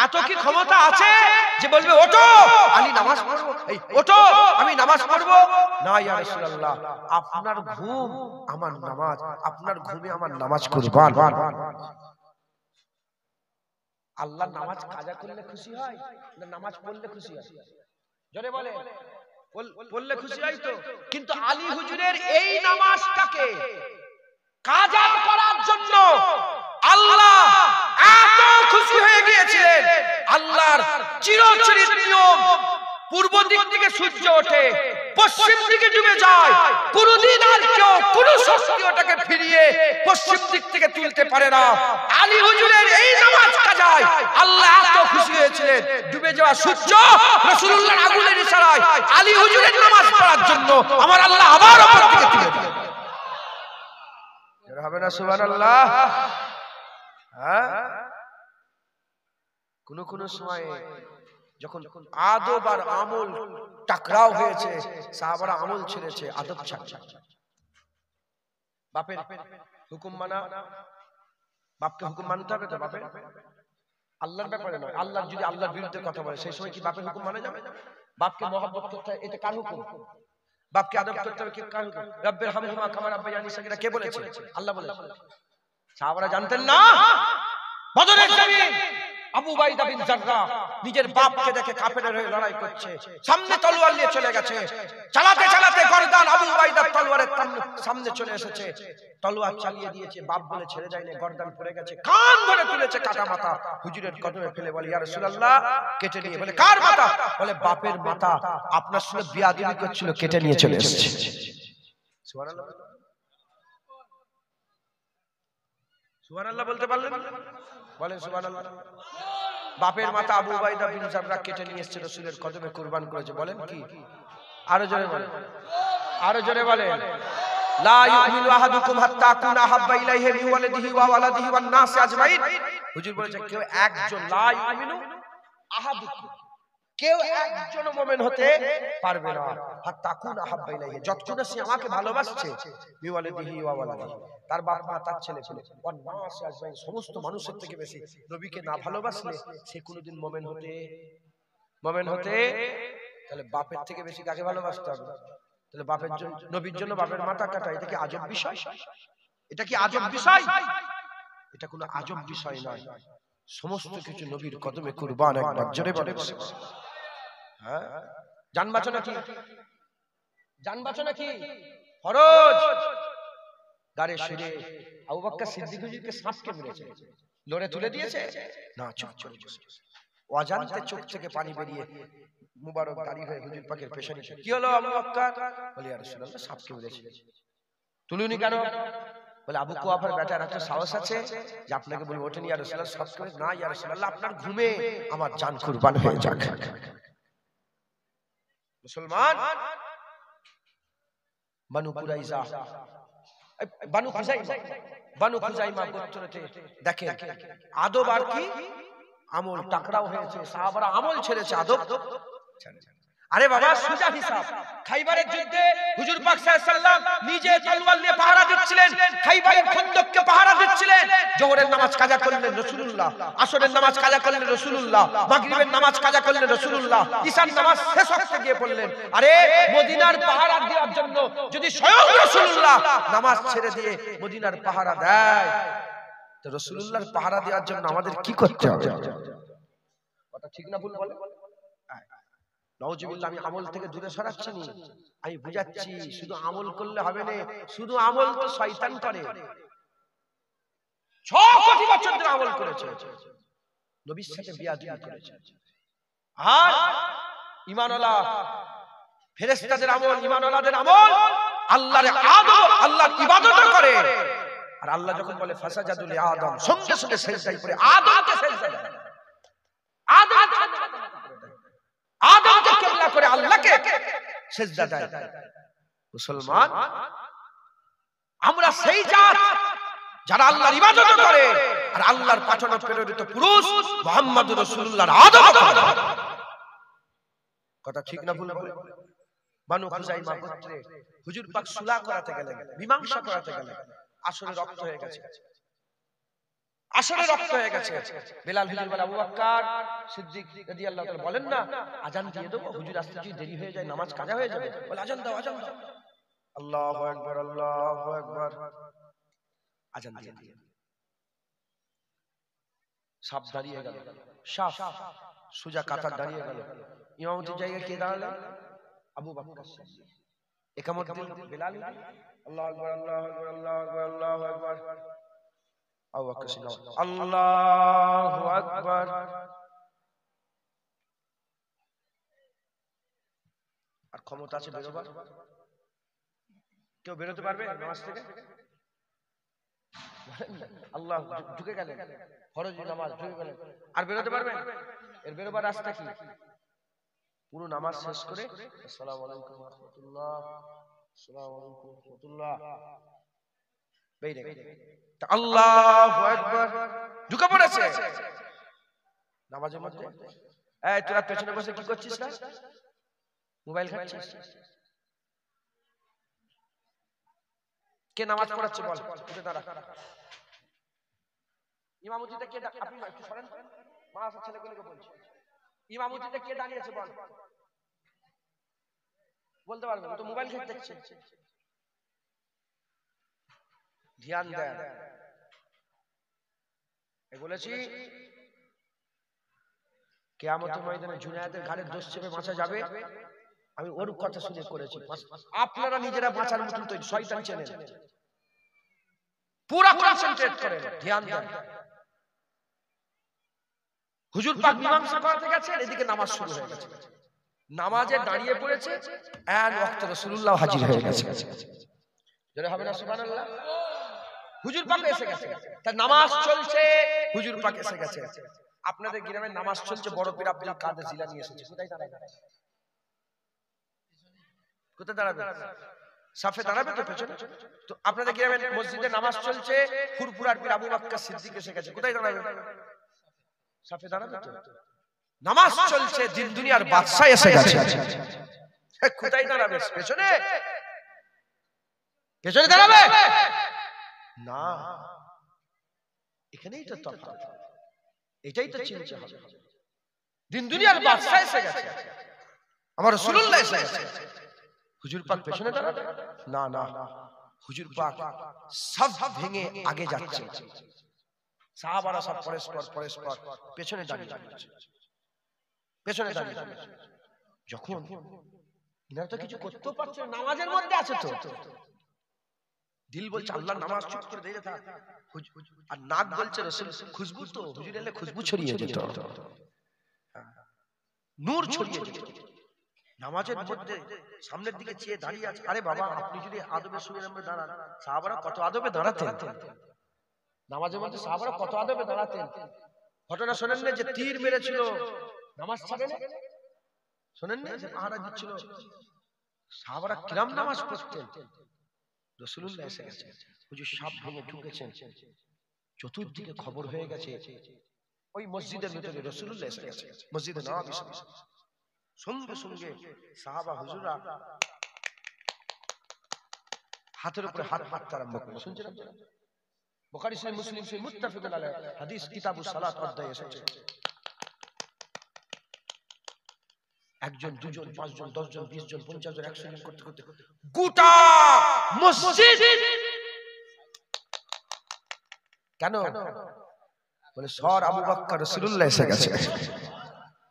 A: এত কি ক্ষমতা আছে যে বলবে ওঠো আলী নামাজ পড়বো, এই ওঠো আমি নামাজ পড়বো? না ইয়া রাসূলুল্লাহ, আপনার ঘুম আমার নামাজ, আপনার ঘুমে আমার নামাজ কুরবান। আল্লাহ নামাজ কাজা করলে খুশি হয় না নামাজ পড়লে খুশি হয়? জোরে বলে, পড়লে খুশি হয় তো। কিন্তু আলী হুজুরের এই নামাজটাকে কাজা করার জন্য আল্লাহ এত খুশি হয়ে গিয়েছিলেন। আল্লাহর চিরচরিত নিয়ম, পূর্ব দিক থেকে সূর্য ওঠে, পশ্চিম দিকে ডুবে যায়, কোনদিন আর কেউ কোন শক্তি ওটাকে ফিরিয়ে পশ্চিম দিক থেকে তুলতে পারে না। আলী হুজুরের এই নামাজ কাজায় আল্লাহ এত খুশি হয়েছিলেন, ডুবে যাওয়া সূর্য রাসূলুল্লাহর আগুনের ইশারায় আলী হুজুরের নামাজ পড়ার জন্য আমার আল্লাহ আবার উপর দিকে তুলে দিলেন। এর হবে না সুবহানাল্লাহ? হ্যাঁ, কোন কোন সময় যখন আদব আর আমল টাকরাও হয়েছে, সাহাবারা আমল ছেড়েছে, আদব ছাড়ছে। বাপের হুকুম মানা, বাপকে হুকুম মানতে হবে তো। বাপের আল্লাহর ব্যাপারে নয়, আল্লাহ যদি আল্লাহর বিরুদ্ধে কথা বলে সেই সময় কি বাপের হুকুম মানা যাবে? বাপকে মহব্বত করতে হয়, এটা কার হুকুম? বাপকে আদব করতে হবে, কার হুকুম? রব্বির হামহুমা কামা রাব্বায়ানি সগীরা কে বলেছে? আল্লাহ বলেছে। সাহাবারা জানতেন না? বদরের জমিন আবু উবাইদা বিন জাররাহ নিজের বাপকে দেখে কাফেরের হয়ে লড়াই করছে, সামনে তলোয়ার নিয়ে চলে গেছে, চালাতে চালাতে গর্দান আবু উবাইদার তলোয়ারের সামনে চলে এসেছে, তলোয়ার চালিয়ে দিয়েছে, বাপ বলে ছেড়ে যায়নি, গর্দান পড়ে গেছে, কান ধরে তুলেছে, কাটা মাথা হুজুরের কদমে ফেলে বলে ইয়া রাসূলুল্লাহ কেটে নিয়ে। বলে কার মাথা? বলে বাপের মাথা, আপনার সঙ্গে বিয়াদবি করছিল, কেটে নিয়ে চলে এসেছে। সুবহানাল্লাহ। সুবহানাল্লাহ বলতে পারলেন? বলেন সুবহানাল্লাহ। বাপের মাথা আবু উবাইদা বিন জাররাহ কেটে নিয়ে এসেছে, রাসূলের কদমে কুরবান করেছে। বলেন কি? আরো জোরে বলেন, আরো জোরে বলেন। লা ইউমিনু আহাদুকুম হাত্তা আকুনা হাব্বা ইলাইহি মিন ওয়ালিদিহি ওয়া ওয়ালাদিহি ওয়ান নাস আজমাইন। হুজুর বলেছে কেউ একজন, লা ইউমিনু আহাদুকুম, কেউ একজন মুমিন হতে পারবে না হাত্তা আকুনা হাব্বা ইলাইহি, যতক্ষণ সে আমাকে ভালোবাসছে, মিন ওয়ালিদিহি ওয়া ওয়ালাদিহি, তার বাপ মা তার ছেলে ছেলে, ওয়ান নাস আজমাইন, সমস্ত মানুষের থেকে বেশি নবীকে না ভালোবাসলে সে কোনোদিন মুমিন হতে। তাহলে বাপের থেকে বেশি কাকে ভালোবাসতে হবে? তাহলে বাপের জন্য, নবীর জন্য বাপের মাথা কাটা, এটা কি আজব বিষয়? এটা কি আজব বিষয়? এটা কোনো আজব বিষয় নয়। সমস্ত কিছু নবীর কদমে কুরবান। একবার জোরে বলেন। হ্যাঁ, জান বাঁচানো কি? জান বাঁচানো কি ফরজ? গারে শুরে আবু বকর সিদ্দিক হুজুরকে সাপকে মেরেছে, লড়ে তুলে দিয়েছে না, চুপ করে অজান্তে চোখ থেকে পানি বেরিয়ে মুবারক দাঁড়ি হয়ে হুজুর পাকের পেছনে, কি হলো আবু বকর? বলে ইয়া রাসূলুল্লাহ সাপকে মেরেছে। তুলুনি কেন? বলে আবু কুয়াফার বেটার একটা সাহস আছে যে আপনাকে বলবো ওঠেন ইয়া রাসূলুল্লাহ সাপ করে। না ইয়া রাসূলুল্লাহ, আপনার ঘুমে আমার জান কুরবান হয়ে যাক। মুসলমান বানু কুরাইজা, বানু খুজাইমা গোত্রতে দেখেন আদব আর কি আমল টাকরাও হয়েছে, সাহাবারা আমল ছেড়েছে, আদব। আরে বাবা সুজা হিসাব, খাইবারের যুদ্ধে হুজুর পাক সাল্লাল্লাহু আলাইহি ওয়াসাল্লাম নিজে তলোয়ার নিয়ে পাহারা দিচ্ছিলেন, খাইবারের খন্দককে পাহারা দিচ্ছিলেন। জোহরের নামাজ কাজা করলেন রাসূলুল্লাহ, আসরের নামাজ কাজা করলেন রাসূলুল্লাহ, মাগরিবের নামাজ কাজা করলেন রাসূলুল্লাহ, ঈশার নামাজ শেষ ওয়াক্তে গিয়ে পড়লেন। আরে মদিনার পাহারা দেওয়ার জন্য যদি স্বয়ং রাসূলুল্লাহ নামাজ ছেড়ে দিয়ে মদিনার পাহারা দেয়, তো রাসূলুল্লাহর পাহারা দেওয়ার জন্য আমাদের কি করতে হবে? কথা ঠিক না ভুল বলেন? নাউজুবিল্লাহ, আমি আমল থেকে দূরে সরাচ্ছি না, আমি বুঝাচ্ছি শুধু আমল করলে হবে না। শুধু আমল তো শয়তান করে। 6 কোটি বছর ধরে আমল করেছে, নবীর সাথে বিয়াদবি করেছে। আর ঈমানওয়ালা ফেরেশতাদের আমল, ঈমানওয়ালাদের আমল আল্লাহর আদব, আল্লাহর ইবাদত করে। আর আল্লাহ যখন বলে ফাসাজাদু লি আদম, সঙ্গে সঙ্গে সিজদায় পড়ে আদমকে সিজদা দেয়। আদমকে কিবলা করে আল্লাহকে সিজদা দেয়। মুসলমান আমরা সেই জাত যারা আল্লাহর ইবাদত করে আর আল্লাহর পাঠানো প্রেরিত পুরুষ মুহাম্মদুর রাসূলুল্লাহর আদব করে। কথা ঠিক না ভুল বলে? বানু খুজাইমা গোত্রে হুজুর পাক সুলাহ করাতে গেলেন, মীমাংসা করাতে গেলেন, আসরে রক্ত হয়ে গেছে, আসরে রক্ত হয়ে গেছে। বেলাল হুজুর বলে আবু বকর সিদ্দিক রাদিয়াল্লাহু তাআলা বলেন না আজান দিয়ে দেব, হুজুর আসতে যদি দেরি হয়ে যায় নামাজ কাজা হয়ে যাবে। বলে আজান দাও, আজান দাও। আল্লাহু আকবার, আল্লাহু আকবার। আজান দিয়ে দিলেন। সাপ দাঁড়িয়ে গেল, সাপ সুজা কাতার দাঁড়িয়ে গেল। ইমামতির জায়গায় কে দাঁড়ালেন? আবু বকর সিদ্দিক। একামত দিলেন বেলাল। আল্লাহু আকবার, আল্লাহু আকবার, আল্লাহু আকবার, আল্লাহু আকবার। আবু বকর সিদ্দিক আল্লাহু আকবার। আর ক্ষমতা আছে বেরোবার? কেউ বেরোতে পারবে নামাজ থেকে? আল্লাহ ঢুকে গেলেন, ফরজ নামাজ ঢুকে গেলেন, আর বেরোতে পারবেন? এর বেরোবার রাস্তা কি? পুরো নামাজ শেষ করে আসসালামু আলাইকুম ওয়া রাহমাতুল্লাহ, আসসালামু আলাইকুম ওয়া রাহমাতুল্লাহ, বেরিয়ে গেলেন। আল্লাহু আকবার, ঢুকে পড়েছে নামাজের মধ্যে। এই তোরা পেছনে বসে কি করছিস না? মোবাইল ঘাঁটছিস? কে নামাজ পড়াচ্ছে বল? উঠে দাঁড়া। ইমামতিতে কে? আপনি একটু সরেন, মাদ্রাসা ছেলেগুলোকে বলছি, ইমামতিতে কে দাঁড়িয়েছে বল? বলতে পারবে না তো, মোবাইল ঘাঁটতে দেখছে। ধ্যান দেন। বলেছি কিয়ামতের ময়দানে জুনায়েদের ঘাড়ে দোষ চেপে বাঁচা যাবে। আমি ওর কথা শুনে করেছি। আপনারা নিজেরা বাঁচার মতন তো শয়তান চেনেন, পুরো কনসেন্ট্রেট করেন, ধ্যান দেন। হুজুর পাক মীমাংসা করাতে গেছেন, এদিকে নামাজ শুরু হয়ে গেছে। নামাজে দাঁড়িয়ে পড়েছে, আন ওয়াক্তে রাসূলুল্লাহ হাজির হয়ে গেছে। জোরে হবে না সুবহানাল্লাহ? হুজুর পাক এসে গেছে, তার নামাজ চলছে, হুজুর পাক এসে গেছে। আপনাদের গ্রামে নামাজ চলছে, বড় পীর আব্দুল কাদের জিলানী এসেছে, কোথায় দাঁড়াবে? কোথায় দাঁড়াবে? সাফে দাঁড়াবে তো পেছনে? তো আপনাদের গ্রামে মসজিদে নামাজ চলছে, ফুরফুরার পীর আবু বকর সিদ্দিক এসে গেছে, কোথায় দাঁড়াবে? সাফে দাঁড়াবে তো? নামাজ চলছে, দিন দুনিয়ার বাদশা এসে গেছে, কোথায় দাঁড়াবে? পেছনে? পেছনে দাঁড়াবে না। এখানেই তো তফাৎ, এটাই তো চিনতে হবে। দিন দুনিয়ার বাদশা এসে গেছে, আমার রাসূলুল্লাহ এসে গেছে, হুজুর পাক পেছনে দাঁড়াবে না? না, হুজুর পাক সব ভেঙে আগে যাচ্ছে, সাহাবারা সব পরস্পর পেছনে দাঁড়িয়ে যাচ্ছে, পেছনে দাঁড়িয়ে যাচ্ছে। যখন ইনারা তো কিছু করতেও পারছে না, নামাজের মধ্যে আছে তো, দিল বলছে আল্লাহর নামাজ, চুপ করে দেখে থাক, আর নাক বলছে রাসূল খুশবু, তো হুজুর এলে খুশবু ছড়িয়ে যেত, নূর ছড়িয়ে যেত। নামাজের মধ্যে সামনের দিকে চেয়ে দাঁড়িয়ে আছে। আরে বাবা, আপনি যদি আদবে শুনে আমরা দাঁড়ান, সাহাবারা কত আদবে দাঁড়াতেন নামাজের মধ্যে, সাহাবারা কত আদবে দাঁড়াতেন। ঘটনা শোনেন না যে তীর মেরেছিল, নামাজ ছাড়েন, শোনেন না যে পাহারা দিচ্ছিল, সাহাবারা কিরাম নামাজ পড়তেন। রাসূলুল্লাহ এসে গেছে, হুজুর সব ভেঙে ঢুকেছেন, চতুর্দিকে খবর হয়ে গেছে, ওই মসজিদের ভিতরে রাসূলুল্লাহ এসে গেছে, মসজিদে নববী। সঙ্গে সঙ্গে সাহাবা হুজুরা হাতের উপরে হাত মারতে আরম্ভ করলো। শুনছেন আপনারা? বুখারী সহিহ, মুসলিম সহিহ, মুত্তাফাকুন আলাইহি হাদিস, কিতাবুস সালাত অধ্যায়ে এসেছে। একজন, দুজন, পাঁচজন, 10 জন, 20 জন, 50 জন, 100 জন করতে করতে গোটা মসজিদ। কেন? বলে সর আবু বকর, রাসূলুল্লাহ এসে গেছে,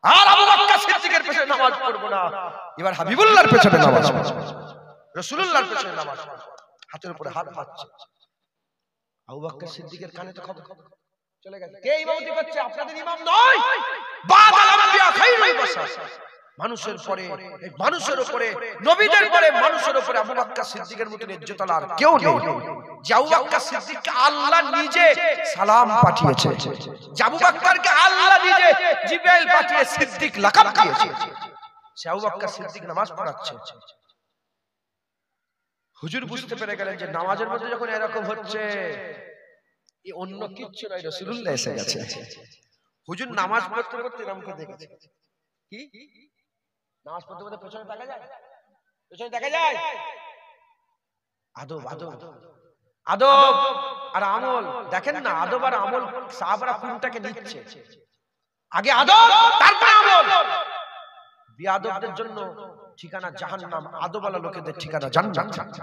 A: আর আবু বকর সিদ্দিকের পেছনে নামাজ পড়বো না, এবার হাবিবুল্লাহর পেছনে নামাজ পড়বো, রাসূলুল্লাহর পেছনে নামাজ পড়বো। হাতের উপরে হাত মারছে। আবু বকর সিদ্দিকের কানে তো খবর চলে গেছে, কে ইমামতি করছে? আপনাদের ইমাম নয়, বাদাল আম্বিয়া খায়রুল বাশার। মানুষের পরে, মানুষের উপরে, নবীদের পরে মানুষের উপরে আবু বকর সিদ্দিকের মতো ইজ্জতওয়ালা আর কেউ নেই। যে আবু বকর সিদ্দিককে আল্লাহ নিজে সালাম পাঠিয়েছে, যে আবু বকরকে আল্লাহ নিজে জিবরাইল পাঠিয়ে সিদ্দিক লাকাব দিয়েছে, সে আবু বকর সিদ্দিক নামাজ পড়াচ্ছে। হুজুর বুঝতে পেরে গেলেন যে নামাজের মধ্যে যখন এরকম হচ্ছে, এই অন্য কিচ্ছু নয়, রাসূলুল্লাহ এসে গেছে। হুজুর নামাজ পড়তে পড়তে এরকম দেখেছে, কি নামাজ পড়তে পড়তে পেছনে দেখা যায়, পেছনে দেখা যায় আদব, আদব, আদব আর আমল। দেখেন না, আদব আর আমল সাহাবারা কোনটাকে নিচ্ছে? আগে আদব, তারপরে আমল। বিআদবদের জন্য ঠিকানা জাহান্নাম, আদবওয়ালা লোকেদের ঠিকানা জান্নাত।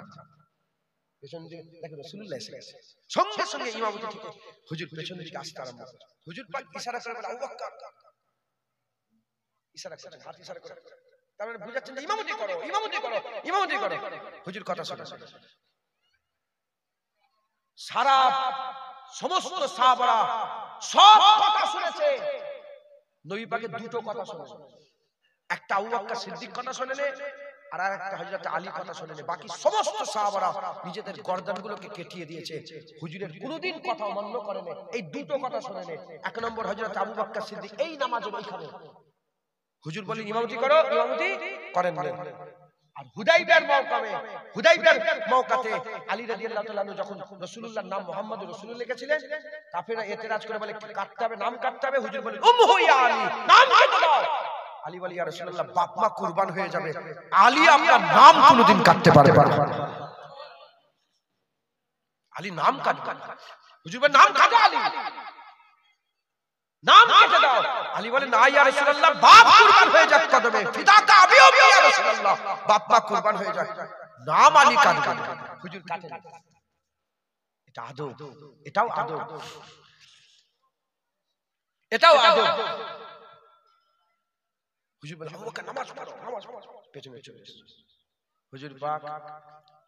A: পেছন দিকে দেখেন রাসূলুল্লাহ এসে গেছে, সঙ্গে সঙ্গে ইমামতি থেকে হুজুর পেছন দিকে আসতে আরম্ভ করে। হুজুর পাক ইশারা করে বলে আবু বকর, ইশারা করে, হাত ইশারা করে, তার মানে বুঝাচ্ছেন যে ইমামতি করো, ইমামতি করো, ইমামতি করো। হুজুর কথা শুনে সারা সমস্ত সাহাবারা সব কথা শুনেছে। নবী পাকের দুটো কথা শুনেছে, একটা আবু বকর সিদ্দিক কথা শুনেছে, আর একটা হযরত আলী কথা শুনেছে। বাকি সমস্ত সাহাবারা নিজেদের গর্দানগুলোকে কেটিয়ে দিয়েছে, হুজুরের কোনোদিন কথা অমান্য করেনি। এই দুটো কথা শুনেছে। এক নম্বর হযরত আবু বকর সিদ্দিক এই নামাজের ওইখানে হুজুর বলেন ইমামতি করো, ইমামতি করেন না। আর হুদাইবিয়ার মওকাতে আলী রাদিয়াল্লাহু তাআলা যখন রাসূলুল্লাহর নাম মুহাম্মদ রাসূলুল্লাহ লিখেছিলেন, কাফেররা এতেরাজ করে বলে কাটতে হবে, নাম কাটতে হবে। হুজুর বলেন উম্মু ইয়া আলী, নাম কেটে দাও। আলী বলে ইয়া রাসূলুল্লাহ, বাপ মা কুরবান হয়ে যাবে, আলী আপনার নাম কোনোদিন কাটতে পারবে না। আলী নাম কাটবে, হুজুর বলেন নাম কাটো, আলী নাম কেটে দাও। আলী বলে না ইয়া রাসূলুল্লাহ, বাপ কুরবান হয়ে যাক কদমে, ফিদাকা আবি ইয়া রাসূলুল্লাহ, বাপ মা কুরবান হয়ে যাক, নাম আলী কাটবে। হুজুর কাটে না। এটা আদব, এটাও আদব, এটাও আদব। হুজুর বলে আবু বকর নামাজ পড়ো, নামাজ পড়ো, পেছনে চলে এসে হুজুর পাক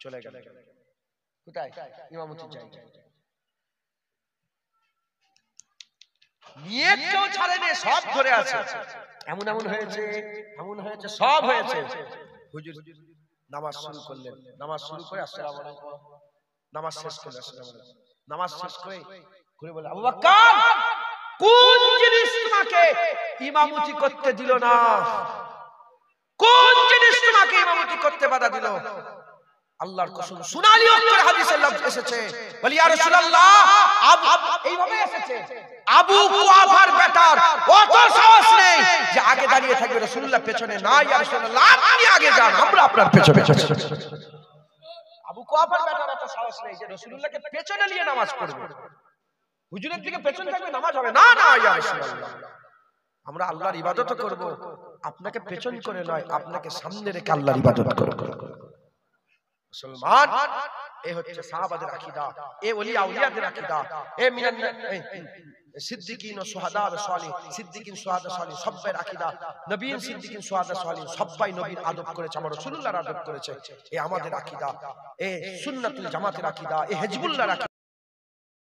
A: চলে গেলেন কোথায়? ইমামতির জায়গায়। নিয়ত কেউ ছাড়েনি, সব ধরে আছে। এমন এমন হয়েছে, এমন হয়েছে, সব হয়েছে। হুজুর নামাজ শুরু করলেন, নামাজ শুরু করে আসসালামু আলাইকুম, নামাজ শেষ করলেন আসসালামু আলাইকুম, নামাজ শেষ করে ঘুরে বলে, আবু বকর কোন জিনিস তোমাকে ইমামতি করতে দিল না? কোন জিনিস তোমাকে ইমামতি করতে বাধা দিল? আল্লাহর কসম সুনালি অক্ষরে হাদিসে লফজ এসেছে, বলি ইয়া রাসূলুল্লাহ, এইভাবে এসেছে, আবু কুয়াফার বেটার অত সাহস নেই যে আগে দাঁড়িয়ে থাকবে, রাসূলুল্লাহ পেছনে না, ইয়া রাসূলুল্লাহ আপনি আগে যান, আমরা আপনার পেছনে। আবু কুয়াফার বেটার অত সাহস নেই যে রাসূলুল্লাহকে পেছনে নিয়ে নামাজ পড়বে, হুজুরের দিকে পেছনে থাকবে নামাজ হবে না। না ইয়া রাসূলুল্লাহ, আমরা আল্লাহর ইবাদত করব, আপনাকে পেছন করে নয়, আপনাকে সামনে রেখে আল্লাহর ইবাদত করব। মুসলমান, এ হচ্ছে সাহাবাদের আকীদা, এ ওলি আউলিয়াদের আকীদা, এ মিনান সিদ্দিকিন ও শুহাদা ও সালিহ, সিদ্দিকিন শুহাদা সালিহ সবাই আকীদা, নবীন সিদ্দিকিন শুহাদা সালিহ সবাই নবীর আদব করেছে, আমার রাসূলুল্লাহর আদব করেছে। এ আমাদের আকীদা, এ সুন্নাতুল জামাতের আকীদা, এ হিজবুল্লাহর আকীদা।